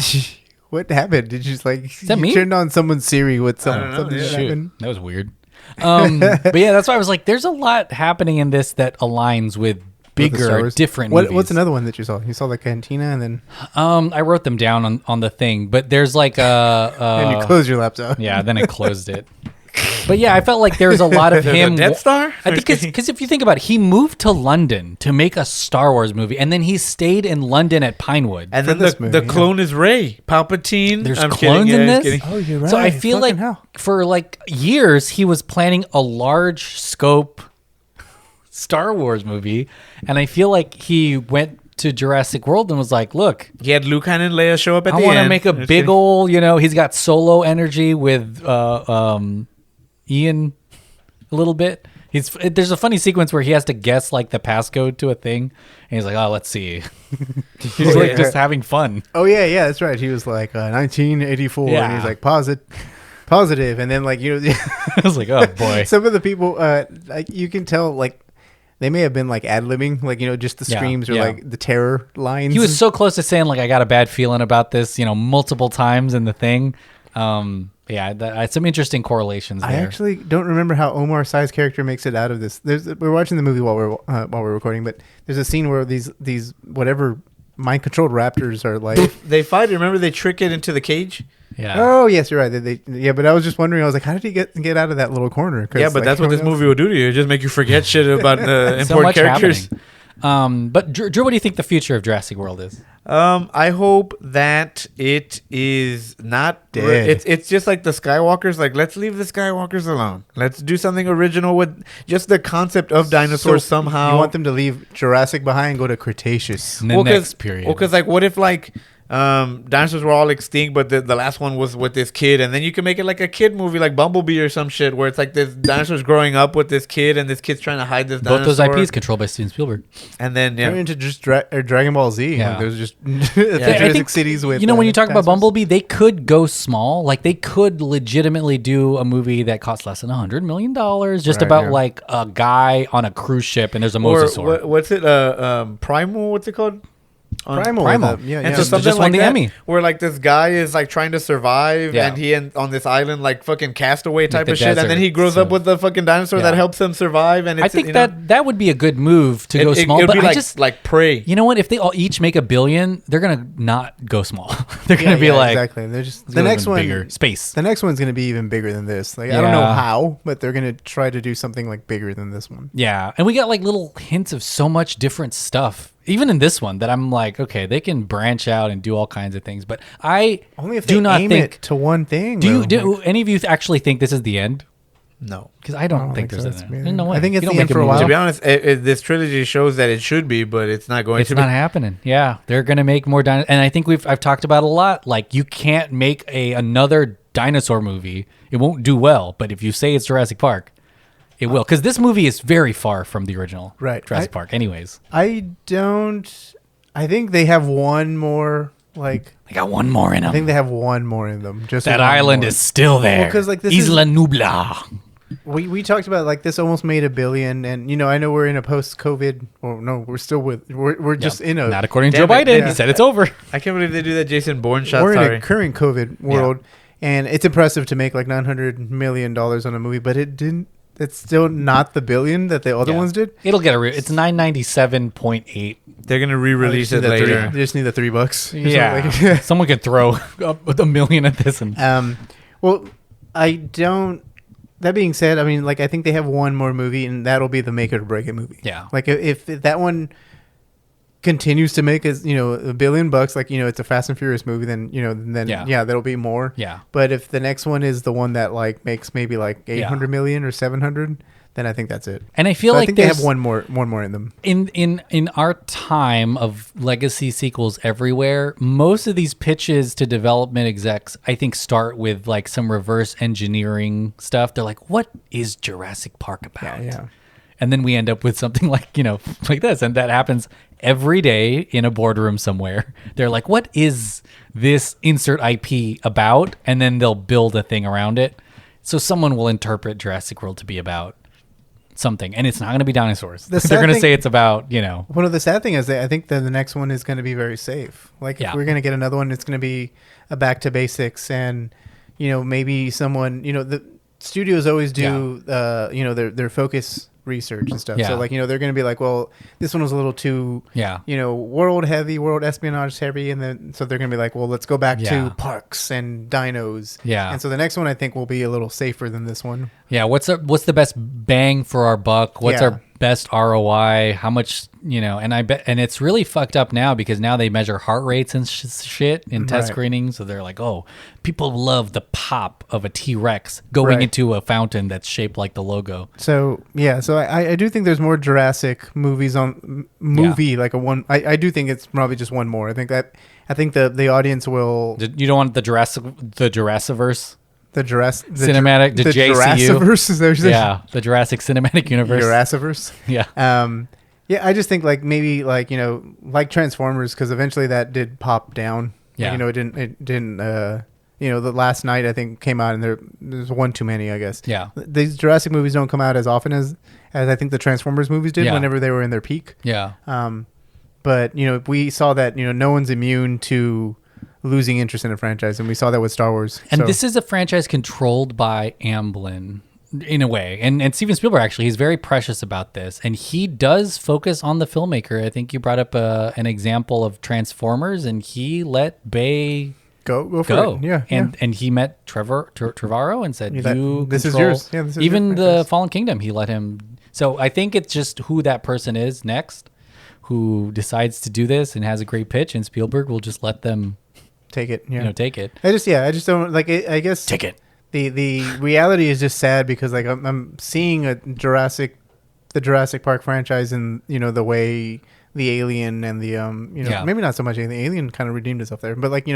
What happened? Did you just like is that me? Turned on someone's Siri with something that was weird. But yeah, that's why I was like, there's a lot happening in this that aligns with bigger, different movies. What's another one that you saw? You saw the cantina and then I wrote them down on the thing, but there's like and you closed your laptop. Yeah, then I closed it. But yeah, I felt like there was a lot of him. Death Star? I think because if you think about it, he moved to London to make a Star Wars movie, and then he stayed in London at Pinewood. And then the clone is Rey Palpatine. There's clones in this. Oh, you're right. So I feel like for like years he was planning a large scope Star Wars movie, and I feel like he went to Jurassic World and was like, look, he had Luke and Leia show up at the end. I want to make a big old, he's got Solo energy with Ian a little bit. There's a funny sequence where he has to guess like the passcode to a thing, and he's like, "Oh, let's see." He's like just having fun. Oh yeah, that's right. He was like 1984, and he's like positive, and then like I was like, "Oh boy." Some of the people, like you can tell, like they may have been like ad-libbing, like just the screams or like the terror lines. He was so close to saying like, "I got a bad feeling about this," multiple times in the thing. Yeah, some interesting correlations there. I actually don't remember how Omar Sy's character makes it out of this. We're watching the movie while we're recording, but there's a scene where these whatever mind-controlled raptors are like they fight. Remember, they trick it into the cage. Yeah. Oh yes, you're right. But I was just wondering. I was like, how did he get out of that little corner? Yeah, but that's what this movie will do to you. It just make you forget shit about important characters. But Drew, what do you think the future of Jurassic World is? I hope that it is not dead. It's just like the Skywalkers. Like, let's leave the Skywalkers alone. Let's do something original with just the concept of dinosaurs somehow. You want them to leave Jurassic behind and go to Cretaceous. In the next period. Well, because like, what if like dinosaurs were all extinct, but the last one was with this kid, and then you can make it like a kid movie, like Bumblebee or some shit, where it's like this dinosaur's growing up with this kid, and this kid's trying to hide this dinosaur. Both those IPs controlled by Steven Spielberg. And then Turn into just Dragon Ball Z. Yeah. Like, there's just futuristic cities with. When you talk about Bumblebee, they could go small. Like they could legitimately do a movie that costs less than $100 million, just about like a guy on a cruise ship, and there's a mosasaur. What's it? Primal. What's it called? Primal. And so something just like won the that, Emmy. Where like this guy is like trying to survive, and he on this island like fucking castaway type the of shit, and then he grows up with the fucking dinosaur that helps him survive. And it's, I think that would be a good move to go small. But I just like Prey. You know what? If they all each make $1 billion, they're gonna not go small. They're gonna be like exactly. They're just the next one bigger space. The next one's gonna be even bigger than this. Like I don't know how, but they're gonna try to do something like bigger than this one. Yeah, and we got like little hints of so much different stuff. Even in this one, that I'm like, okay, they can branch out and do all kinds of things, but I only if do they not aim think it to one thing. Do any of you actually think this is the end? No, because I don't think there's an end. No way. I think it's the end for a while. To be honest, this trilogy shows that it should be, but it's not going to. It's not happening. Yeah, they're gonna make more and I think I've talked about it a lot. Like you can't make another dinosaur movie. It won't do well. But if you say it's Jurassic Park, it will, because this movie is very far from the original Jurassic Park. Anyways, I think they have one more. Like they got one more in them. I think they have one more in them. Just that island is still there. Because like this Isla Nubla. We talked about like this almost made $1 billion, and I know we're in a post-COVID. Well, no, we're still we're just in a not according to Joe Biden. He said it's over. I can't believe they do that Jason Bourne shot. We're in a current COVID world, and it's impressive to make like $900 million on a movie, but it didn't. It's still not the $1 billion that the other ones did. It'll get it's 997.8. They're gonna re-release it later. They just need the $3. Yeah, someone could throw $1 million at this. And well, I don't. That being said, I mean, like I think they have one more movie, and that'll be the make it or break it movie. Yeah, like if that one continues to make $1 billion, like it's a Fast and Furious movie, then that'll be more. Yeah. But if the next one is the one that like makes maybe like 800 million or 700, then I think that's it. And I feel so like I think they have one more in them. In our time of legacy sequels everywhere, most of these pitches to development execs, I think, start with like some reverse engineering stuff. They're like, "What is Jurassic Park about?" Yeah. And then we end up with something like like this, and that happens every day in a boardroom somewhere. They're like, "What is this insert IP about?" And then they'll build a thing around it. So someone will interpret Jurassic World to be about something, and it's not going to be dinosaurs. They're going to say it's about One of the sad thing is that I think that the next one is going to be very safe. Like if we're going to get another one, it's going to be a back to basics, and maybe someone the studios always do their focus research and stuff. So like they're going to be like, well, this one was a little too world espionage heavy, and then so they're going to be like, well, let's go back to parks and dinos. Yeah. And so the next one I think will be a little safer than this one. Yeah, what's the best bang for our buck? What's our best ROI? How much, and I bet, and it's really fucked up now because now they measure heart rates and shit in test screenings. So they're like, oh, people love the pop of a T-Rex going into a fountain that's shaped like the logo. So I do think there's more Jurassic movies like a one. I do think it's probably just one more. I think the audience will. You don't want the Jurassiverse? The cinematic, the JCU. Jurassiverse. Yeah, the Jurassic Cinematic Universe. Jurassiverse. Yeah. Yeah, I just think like maybe like like Transformers, because eventually that did pop down. Yeah. Like, it didn't. The last night I think came out, and there's one too many, I guess. Yeah. These Jurassic movies don't come out as often as I think the Transformers movies did whenever they were in their peak. Yeah. But we saw that no one's immune to losing interest in a franchise, and we saw that with Star Wars. And this is a franchise controlled by Amblin in a way, and Steven Spielberg actually, he's very precious about this, and he does focus on the filmmaker. I think you brought up an example of Transformers, and he let Bay go for it. Yeah, and he met Trevorrow and said, "This is yours." Yeah, this is even the Fallen Kingdom. He let him. So I think it's just who that person is next. who decides to do this and has a great pitch, and Spielberg will just let them take it. Yeah, take it. I just don't like it. I guess take it. The reality is just sad because like I'm seeing the Jurassic Park franchise and the way the Alien and the maybe not so much the Alien kind of redeemed itself there, but like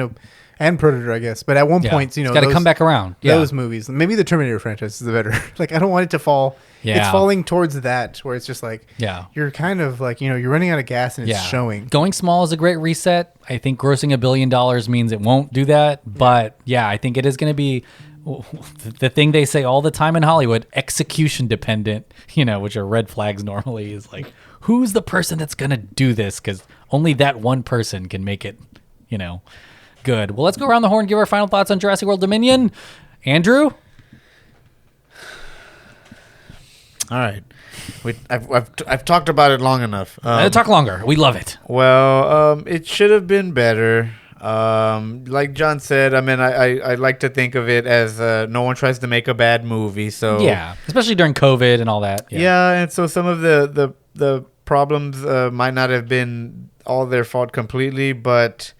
and Predator, I guess. But at one point, it's got to come back around. Those movies, maybe the Terminator franchise is the better. Like I don't want it to fall. Yeah. It's falling towards that where it's just like you're kind of like you're running out of gas and it's showing. Going small is a great reset. I think grossing $1 billion means it won't do that, but I think it is going to be the thing they say all the time in Hollywood, execution dependent, which are red flags normally, is like, who's the person that's going to do this? Because only that one person can make it, good. Well, let's go around the horn and give our final thoughts on Jurassic World Dominion. Andrew? All right. I've talked about it long enough. Talk longer. We love it. Well, it should have been better. Like John said, I mean, I like to think of it as no one tries to make a bad movie. So especially during COVID and all that. Yeah, and so some of the problems might not have been all their fault completely, but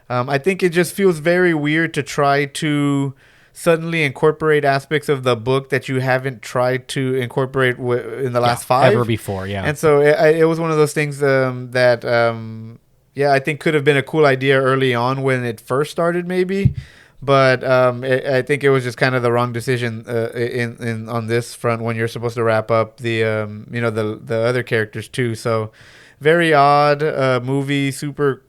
I think it just feels very weird to try to suddenly incorporate aspects of the book that you haven't tried to incorporate in the last 5 ever before. Yeah, and so it was one of those things that. I think could have been a cool idea early on when it first started, maybe, but I think it was just kind of the wrong decision in on this front when you're supposed to wrap up the the other characters too. So very odd movie, super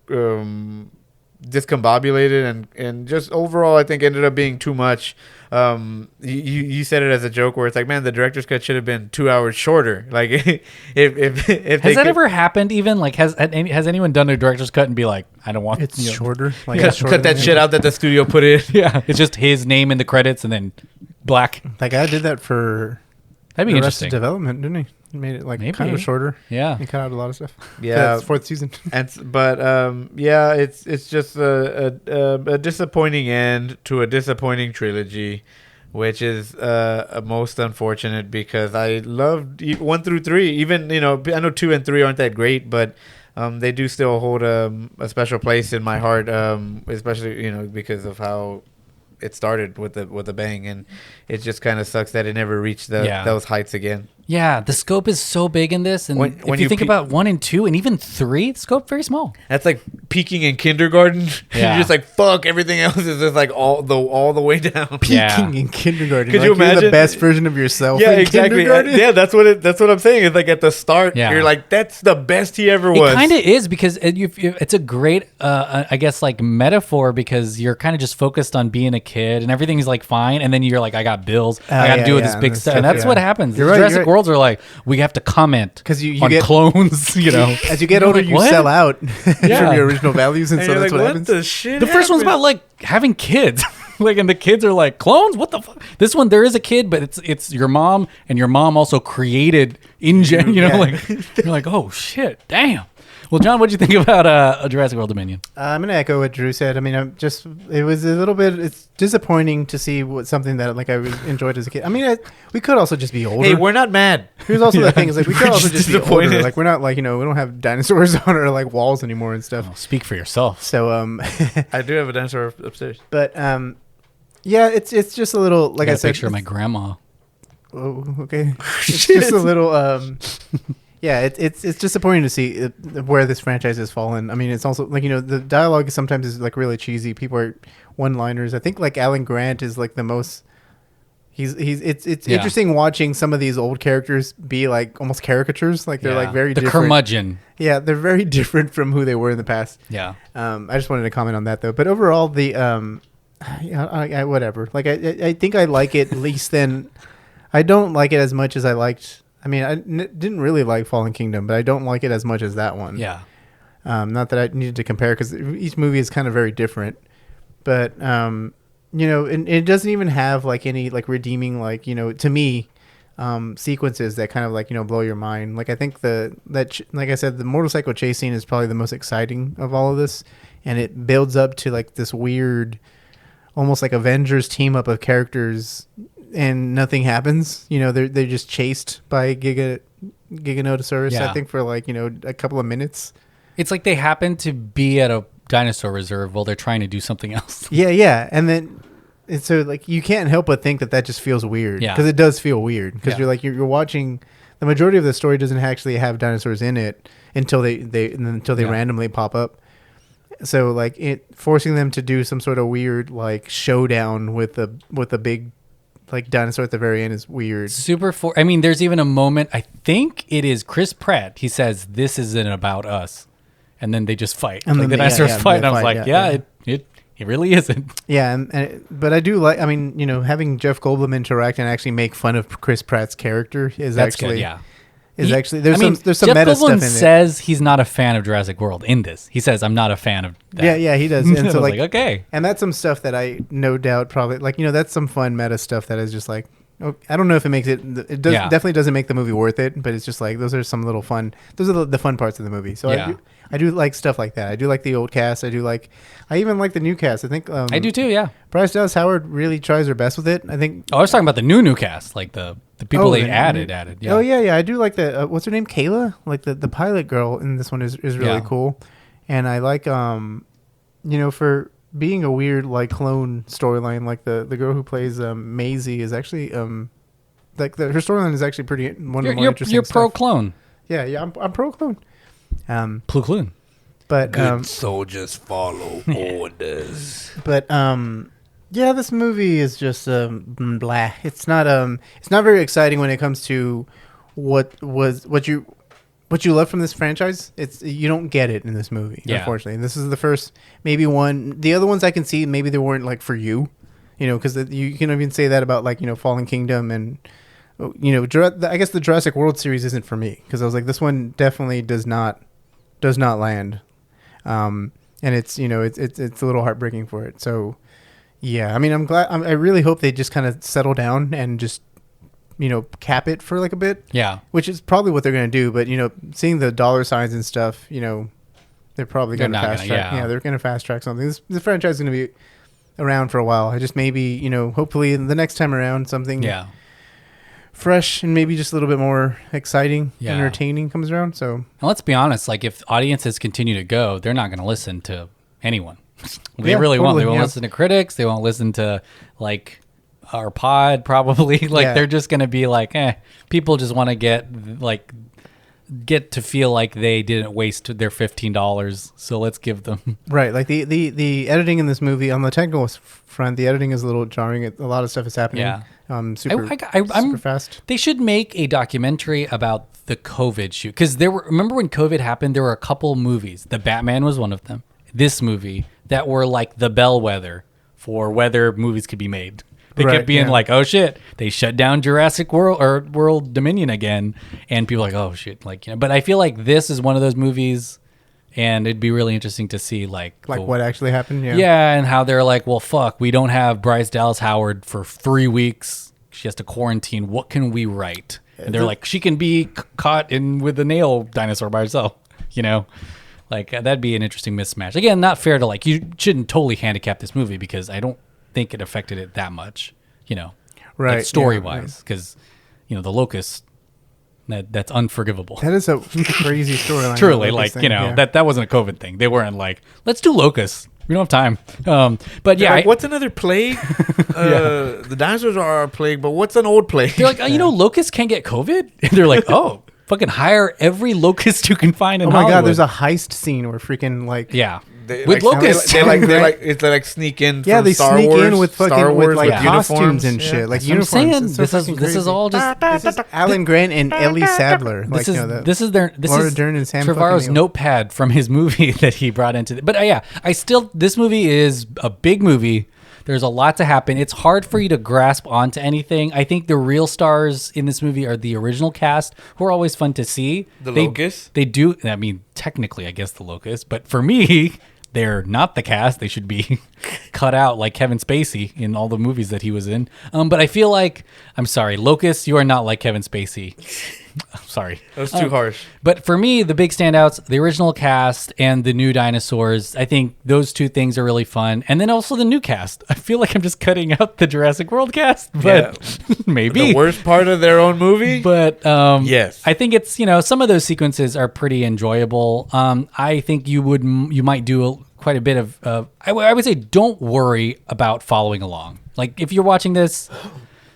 discombobulated, and just overall I think ended up being too much. You said it as a joke where it's like, man, the director's cut should have been 2 hours shorter. Like, if has that ever happened? Even like, has anyone done a director's cut and be like, I don't want it's shorter. Like, cut that shit out that the studio put in. Yeah, it's just his name in the credits and then black. That guy did that for that'd be interesting. Arrested Development, didn't he? He made it like kind of shorter. Yeah, he cut out a lot of stuff. Yeah, it's 4th season. It's just a disappointing end to a disappointing trilogy, which is most unfortunate because I loved 1 through 3. Even I know 2 and 3 aren't that great, but they do still hold a special place in my heart, especially because of how it started with the bang, and it just kind of sucks that it never reached those heights again. Yeah, the scope is so big in this, and if you think about 1 and 2 and even 3, the scope very small. That's like peaking in kindergarten. Yeah. You're just like, fuck, everything else is just like all the way down. Peaking in kindergarten. Could like you imagine you're the best version of yourself? Yeah, in exactly. Kindergarten? That's what I'm saying. It's like at the start, you're like, that's the best he ever was. It kind of is because it's a great, I guess, like metaphor because you're kind of just focused on being a kid and everything's like fine, and then you're like, I got bills, I got to do with this big stuff, and that's what happens. You're right, Jurassic Worlds are like, we have to comment because you on get clones. As you get older, you sell out from your original values, and so that's what happens. The first one's about like having kids. Like, and the kids are like, clones? What the fuck? This one, there is a kid, but it's your mom, and your mom also created InGen, like, you're like, oh shit, damn. Well, John, what'd you think about Jurassic World Dominion? I'm going to echo what Drew said. I mean, it was a little bit, it's disappointing to see something that like I enjoyed as a kid. I mean, we could also just be older. Hey, we're not mad. Here's also the thing is like, we could also just be older. Like, we're not like, we don't have dinosaurs on our like walls anymore and stuff. Oh, speak for yourself. So, I do have a dinosaur upstairs. But, yeah, it's just a little, like I said. A picture of my grandma. Oh, okay. It's just a little, yeah, it's disappointing to see where this franchise has fallen. I mean, it's also like the dialogue sometimes is like really cheesy. People are one-liners. I think like Alan Grant is like the most. It's interesting watching some of these old characters be like almost caricatures. Like they're like very different. Curmudgeon. Yeah, they're very different from who they were in the past. Yeah. I just wanted to comment on that though. But overall, the I whatever. Like I think I like it at least. Then I don't like it as much as I liked. I mean, I didn't really like Fallen Kingdom, but I don't like it as much as that one. Yeah. Not that I needed to compare because each movie is kind of very different. But, and it doesn't even have like any like redeeming, like, to me, sequences that kind of like, blow your mind. Like, I think like I said, the motorcycle chase scene is probably the most exciting of all of this. And it builds up to like this weird, almost like Avengers team up of characters, and nothing happens. They're just chased by Giganotosaurus, I think, for like, a couple of minutes. It's like they happen to be at a dinosaur reserve while they're trying to do something else. Yeah. And then, and so like, you can't help but think that just feels weird. Yeah. Because it does feel weird. Because you're like, you're watching, the majority of the story doesn't actually have dinosaurs in it until they randomly pop up. So like forcing them to do some sort of weird like showdown with a big like dinosaur at the very end is weird. I mean, there's even a moment, I think it is Chris Pratt. He says, "This isn't about us," and then they just fight. And like the dinosaurs fight. And I was like, it really isn't. Yeah, but I do like. I mean, having Jeff Goldblum interact and actually make fun of Chris Pratt's character is actually good, there's some Jeff meta Goldblum stuff in it. Says he's not a fan of Jurassic World in this. He says, "I'm not a fan of that." Yeah, he does. And so like, okay, and that's some stuff that I no doubt probably like. That's some fun meta stuff that is just like. I don't know if it makes it. It does definitely doesn't make the movie worth it, but it's just like those are some little fun. Those are the fun parts of the movie. So I do like stuff like that. I do like the old cast. I even like the new cast. I think I do too. Yeah, Bryce Dallas Howard really tries her best with it. I think. Oh, I was talking about the new cast, like the people they added. Yeah. Oh yeah. I do like the what's her name, Kayla. Like the pilot girl in this one is really cool, and I like for being a weird like clone storyline, like the girl who plays Maisie is actually like her storyline is actually pretty one of the more interesting. You're stuff. pro clone. Yeah, I'm pro clone. Clone. But good soldiers follow orders. But this movie is just blah. It's not very exciting when it comes to what you love from this franchise. You don't get it in this movie, unfortunately. And this is the first maybe one. The other ones I can see maybe they weren't like for you, because you can even say that about like Fallen Kingdom and I guess the Jurassic World series isn't for me because I was like this one definitely does not land, and it's it's a little heartbreaking for it. So yeah, I mean I'm glad. I really hope they just kind of settle down and just cap it for like a bit. Yeah. Which is probably what they're going to do. But, seeing the dollar signs and stuff, they're probably going to fast track. Yeah, they're going to fast track something. This franchise is going to be around for a while. I just maybe, hopefully the next time around something fresh and maybe just a little bit more exciting, entertaining comes around. So, and let's be honest, like if audiences continue to go, they're not going to listen to anyone. They really won't. They won't listen to critics. They won't listen to like our pod probably they're just gonna be like people just want to get to feel like they didn't waste their $15, so let's give them right. Like the editing in this movie on the technical front, the editing is a little jarring. A lot of stuff is happening super fast. They should make a documentary about the COVID shoot because remember when COVID happened, there were a couple movies, the Batman was one of them, this movie, that were like the bellwether for whether movies could be made. They kept being like, "Oh shit!" They shut down Jurassic World or World Dominion again, and people are like, "Oh shit!" But I feel like this is one of those movies, and it'd be really interesting to see like what actually happened. Yeah, and how they're like, "Well, fuck, we don't have Bryce Dallas Howard for 3 weeks. She has to quarantine. What can we write?" And they're like, "She can be caught in with a nail dinosaur by herself." Like that'd be an interesting mismatch. Again, not fair to you shouldn't totally handicap this movie because I don't think it affected it that much, right? Like story wise, because the locust that's unforgivable. That is a crazy storyline. Truly, that wasn't a COVID thing. They weren't like, let's do locusts. We don't have time. But yeah, what's another plague? The dinosaurs are a plague, but what's an old plague? They're like, locusts can't get COVID. And they're like, oh. Fucking hire every locust you can find in Hollywood. Oh my god, there's a heist scene where freaking with locusts. They sneak in. Yeah, they Star sneak Wars, in with fucking Star Wars with costumes and shit. Like uniforms. This is all just this is Alan Grant and Ellie Sadler. This is Laura Dern and Sam Trevorrow's notepad from his movie that he brought into. But this movie is a big movie. There's a lot to happen. It's hard for you to grasp onto anything. I think the real stars in this movie are the original cast, who are always fun to see. Locusts? They do. I mean, technically, I guess the Locusts. But for me, they're not the cast. They should be cut out like Kevin Spacey in all the movies that he was in. But I feel like, I'm sorry, Locusts, you are not like Kevin Spacey. Sorry. That was too harsh. But for me, the big standouts, the original cast and the new dinosaurs. I think those two things are really fun. And then also the new cast. I feel like I'm just cutting out the Jurassic World cast, but maybe. The worst part of their own movie? But yes. I think it's, some of those sequences are pretty enjoyable. I think you might do quite a bit of, I would say don't worry about following along. Like if you're watching this...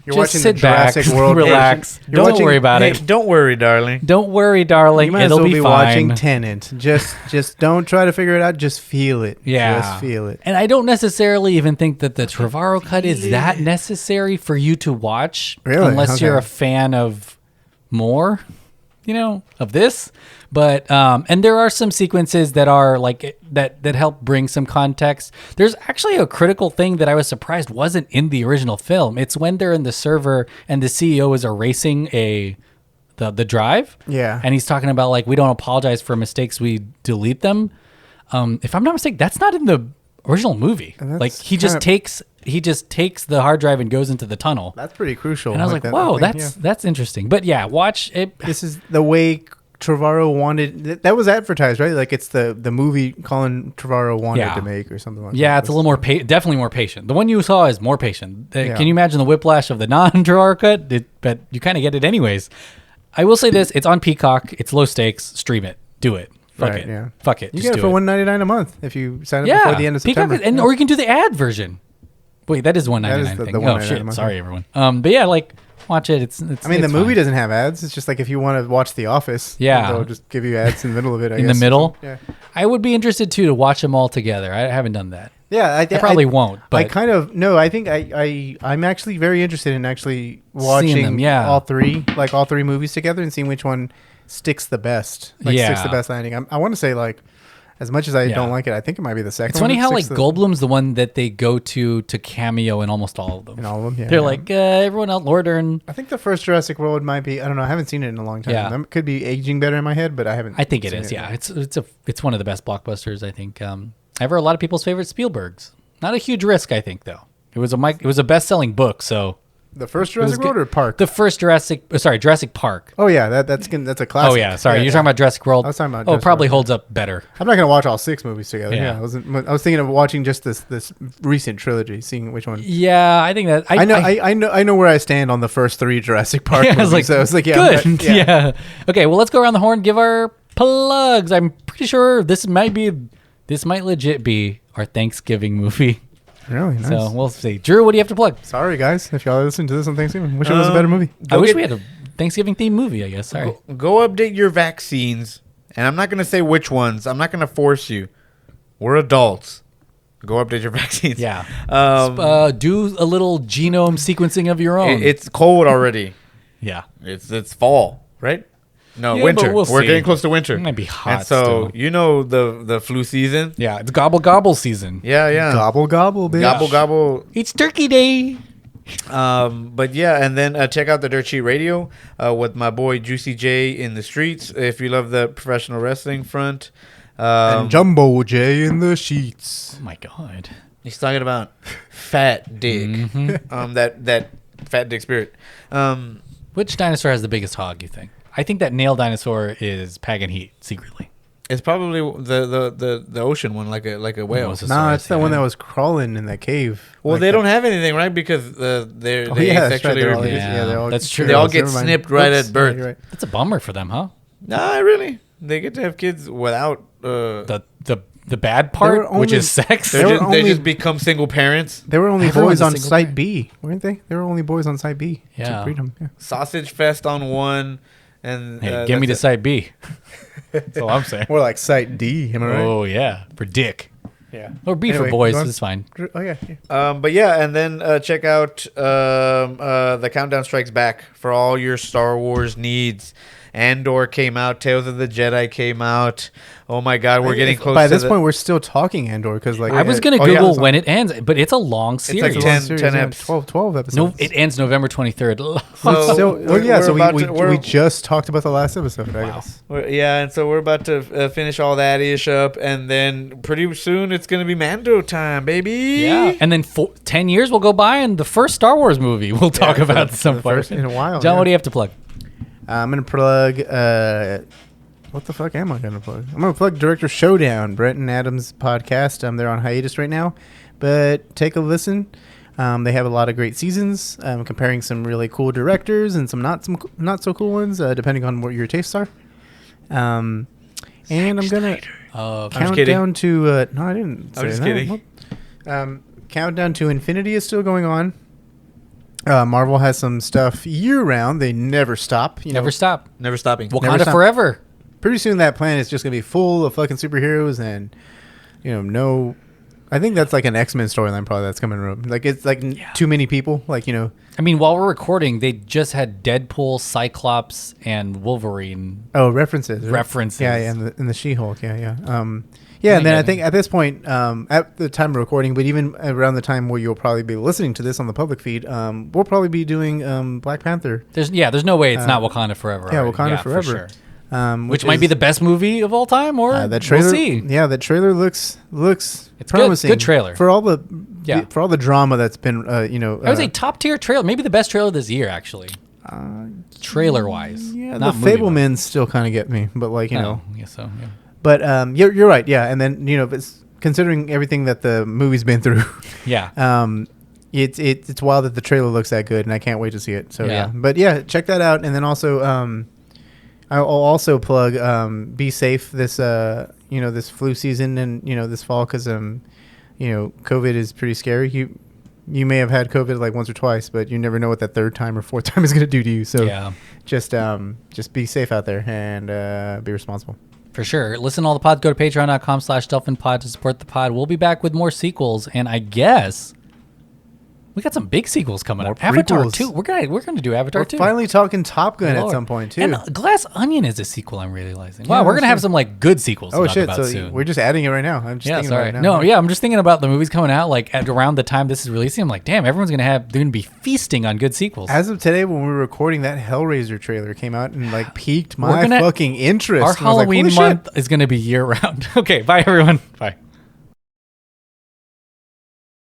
You're just watching sit the Jurassic back, World relax. Don't worry about it. Don't worry, darling. Don't worry, darling. You might It'll as well be be fine. watching Tenet. Just don't try to figure it out. Just feel it. Yeah. Just feel it. And I don't necessarily even think that the Trevorrow cut is that necessary for you to watch, Really? unless Okay. you're a fan of more, of this. But and there are some sequences that are like that help bring some context. There's actually a critical thing that I was surprised wasn't in the original film. It's when they're in the server and the CEO is erasing the drive. Yeah. And he's talking about like we don't apologize for mistakes, we delete them. If I'm not mistaken, that's not in the original movie. Like he just takes the hard drive and goes into the tunnel. That's pretty crucial. And I was like, whoa, that's interesting. But yeah, watch it. This is the way Trevorrow wanted. That was advertised, right? Like it's the movie Colin Trevorrow wanted to make or something like that. Yeah, it's a little more, definitely more patient. The one you saw is more patient. Yeah. Can you imagine the whiplash of the non-Trevorrow cut? But you kind of get it anyways. I will say this, it's on Peacock. It's low stakes. Stream it. Do it. Fuck Right, it. yeah. Fuck it. You Just get it do for $1.99 a month if you sign up Yeah, before the end of Peacock September. or you can do the ad version. Wait, that is $1.99 That is thing. the Oh $1.99 a shit! month, Sorry, yeah. everyone. But yeah, like watch it. It's I mean, the it's movie fine. doesn't have ads. It's just like if you want to watch The Office, Yeah. they'll just give you ads in the middle of it. I in guess. the middle. Yeah. I would be interested too to watch them all together. I haven't done that. Yeah, I probably won't. But I kind of no. I think I'm actually very interested in actually watching them, yeah. all three movies together and seeing which one sticks the best. Like sticks the best landing. I want to say like, as much as I don't like it, I think it might be the second. It's funny one how that like sticks the- Goldblum's the one that they go to cameo in almost all of them. In all of them, yeah. They're yeah. like everyone else, Lord Dern. I think the first Jurassic World might be. I don't know. I haven't seen it in a long time. Yeah. That could be aging better in my head, but I haven't. I think it seen is. Yeah, it's one of the best blockbusters. I think. Ever a lot of people's favorite Spielberg's. Not a huge risk, I think, though. It was a best-selling book, so. The first Jurassic World or Park? The first Jurassic Park. Oh yeah, that's a classic. Oh yeah, sorry, you're talking about Jurassic World. I was talking about. Oh, it Jurassic probably World. holds up better. I'm not gonna watch all 6 movies together. Yeah. Yeah, I was thinking of watching just this recent trilogy, seeing which one. Yeah, I think that I know where I stand on the first 3 Jurassic Park Yeah, movies. So I was like, yeah, good. Yeah. Okay, well, let's go around the horn. Give our plugs. I'm pretty sure this might legit be our Thanksgiving movie. Really nice. So we'll see. Drew, what do you have to plug? Sorry guys, if y'all listen to this on Thanksgiving, wish it was a better movie. I wish we had a Thanksgiving themed movie. I guess. Sorry. Go update your vaccines, and I'm not gonna say which ones. I'm not gonna force you. We're adults. Go update your vaccines. Yeah. Do a little genome sequencing of your own. It's cold already. Yeah. It's fall, right? No, Yeah, winter. but we'll We're see. getting close to winter. It might be hot And so still. you know the flu season. Yeah, it's gobble season. Yeah. Gobble gobble, bitch. Gobble. It's Turkey Day. But yeah, and then check out the Dirt Sheet Radio with my boy Juicy J in the streets. If you love the professional wrestling front, And Jumbo J in the sheets. Oh my god. he's talking about fat dick. Mm-hmm. That fat dick spirit. Which dinosaur has the biggest hog, you think? I think that nail dinosaur is Pagan Heat secretly. It's probably the ocean one, like a whale. Nah, it's the one that was crawling in that cave. Well, Like they that. don't have anything, right? Because they Oh, yeah, that's right. sexually They're all- reproduce. they're all- that's true. They all get Never mind. snipped right Oops. at birth. Yeah, you're right. That's a bummer for them, huh? Nah, really. They get to have kids without The bad part, which is sex. They just become single parents. They were only Everyone's boys a on single Site parent. B, weren't they? They were only boys on Site B. Yeah. To breed 'em, yeah. Sausage fest on one, and Hey, give me to that's Site B. That's all I'm saying. More like Site D, am I right? Oh yeah, for dick. Yeah. Or B Anyway, for boys. go on. It's fine. Oh yeah. But yeah, and then check out the Countdown Strikes Back for all your Star Wars needs. Andor came out. Tales of the Jedi came out. Oh my God, we're getting close. By to this point, we're still talking Andor because like I was gonna oh, yeah, Google it's when it ends, but it's a long series. like a 10 yeah, episodes. 12 episodes. No, it ends November 23rd. So we're we just talked about the last episode. I guess. Yeah, and so we're about to finish all that ish up, and then pretty soon it's gonna be Mando time, baby. Yeah, and then 10 years will go by, and the first Star Wars movie we'll talk about at some point. in a while. John, yeah. what do you have to plug? I'm gonna plug. What the fuck am I gonna plug? I'm gonna plug Director Showdown, Brent and Adam's podcast. They're on hiatus right now, but take a listen. They have a lot of great seasons, comparing some really cool directors and some not so cool ones, depending on what your tastes are. And I'm gonna count down to. No, I didn't. I was just kidding. Countdown to Infinity is still going on. Marvel has some stuff year round. They never stop. Never stop. Never stopping. Wakanda forever. Pretty soon that planet is just gonna be full of fucking superheroes and no. I think that's like an X-Men storyline probably that's coming around. Like it's like too many people. Like I mean, while we're recording, they just had Deadpool, Cyclops, and Wolverine. Oh, references. Right? References. Yeah, and the She-Hulk. Yeah. And then I think at this point, at the time of recording, but even around the time where you'll probably be listening to this on the public feed, we'll probably be doing Black Panther. There's no way it's not Wakanda Forever. Yeah, Wakanda Forever. For sure. Which might be the best movie of all time, or that trailer, we'll see. Yeah, that trailer looks it's promising. Good trailer for all the drama that's been. I would say top tier trailer, maybe the best trailer this year actually. Trailer wise, yeah, not the Fablemans still kind of get me, but I guess so. Yeah. But you're right, yeah, and then it's considering everything that the movie's been through. Yeah. It's wild that the trailer looks that good, and I can't wait to see it. So but check that out, and then also I'll also plug be safe this this flu season and this fall because COVID is pretty scary. You may have had COVID like once or twice, but you never know what that third time or fourth time is going to do to you. So just be safe out there and be responsible. For sure. Listen to all the pods. Go to patreon.com/DelphinPod to support the pod. We'll be back with more sequels, and I guess we got some big sequels coming up. Avatar 2. We're gonna do Avatar 2. Finally talking Top Gun at some point too. And Glass Onion is a sequel I'm realizing. Wow, we're gonna have some like good sequels. Oh to talk shit! about So soon. we're just adding it right now. I'm just thinking about it now. No, I'm just thinking about the movies coming out like at around the time this is releasing. I'm like, damn, they're gonna be feasting on good sequels. As of today, when we were recording, that Hellraiser trailer came out and like piqued my fucking interest. Our Halloween month is gonna be year round. Okay, bye everyone. Bye.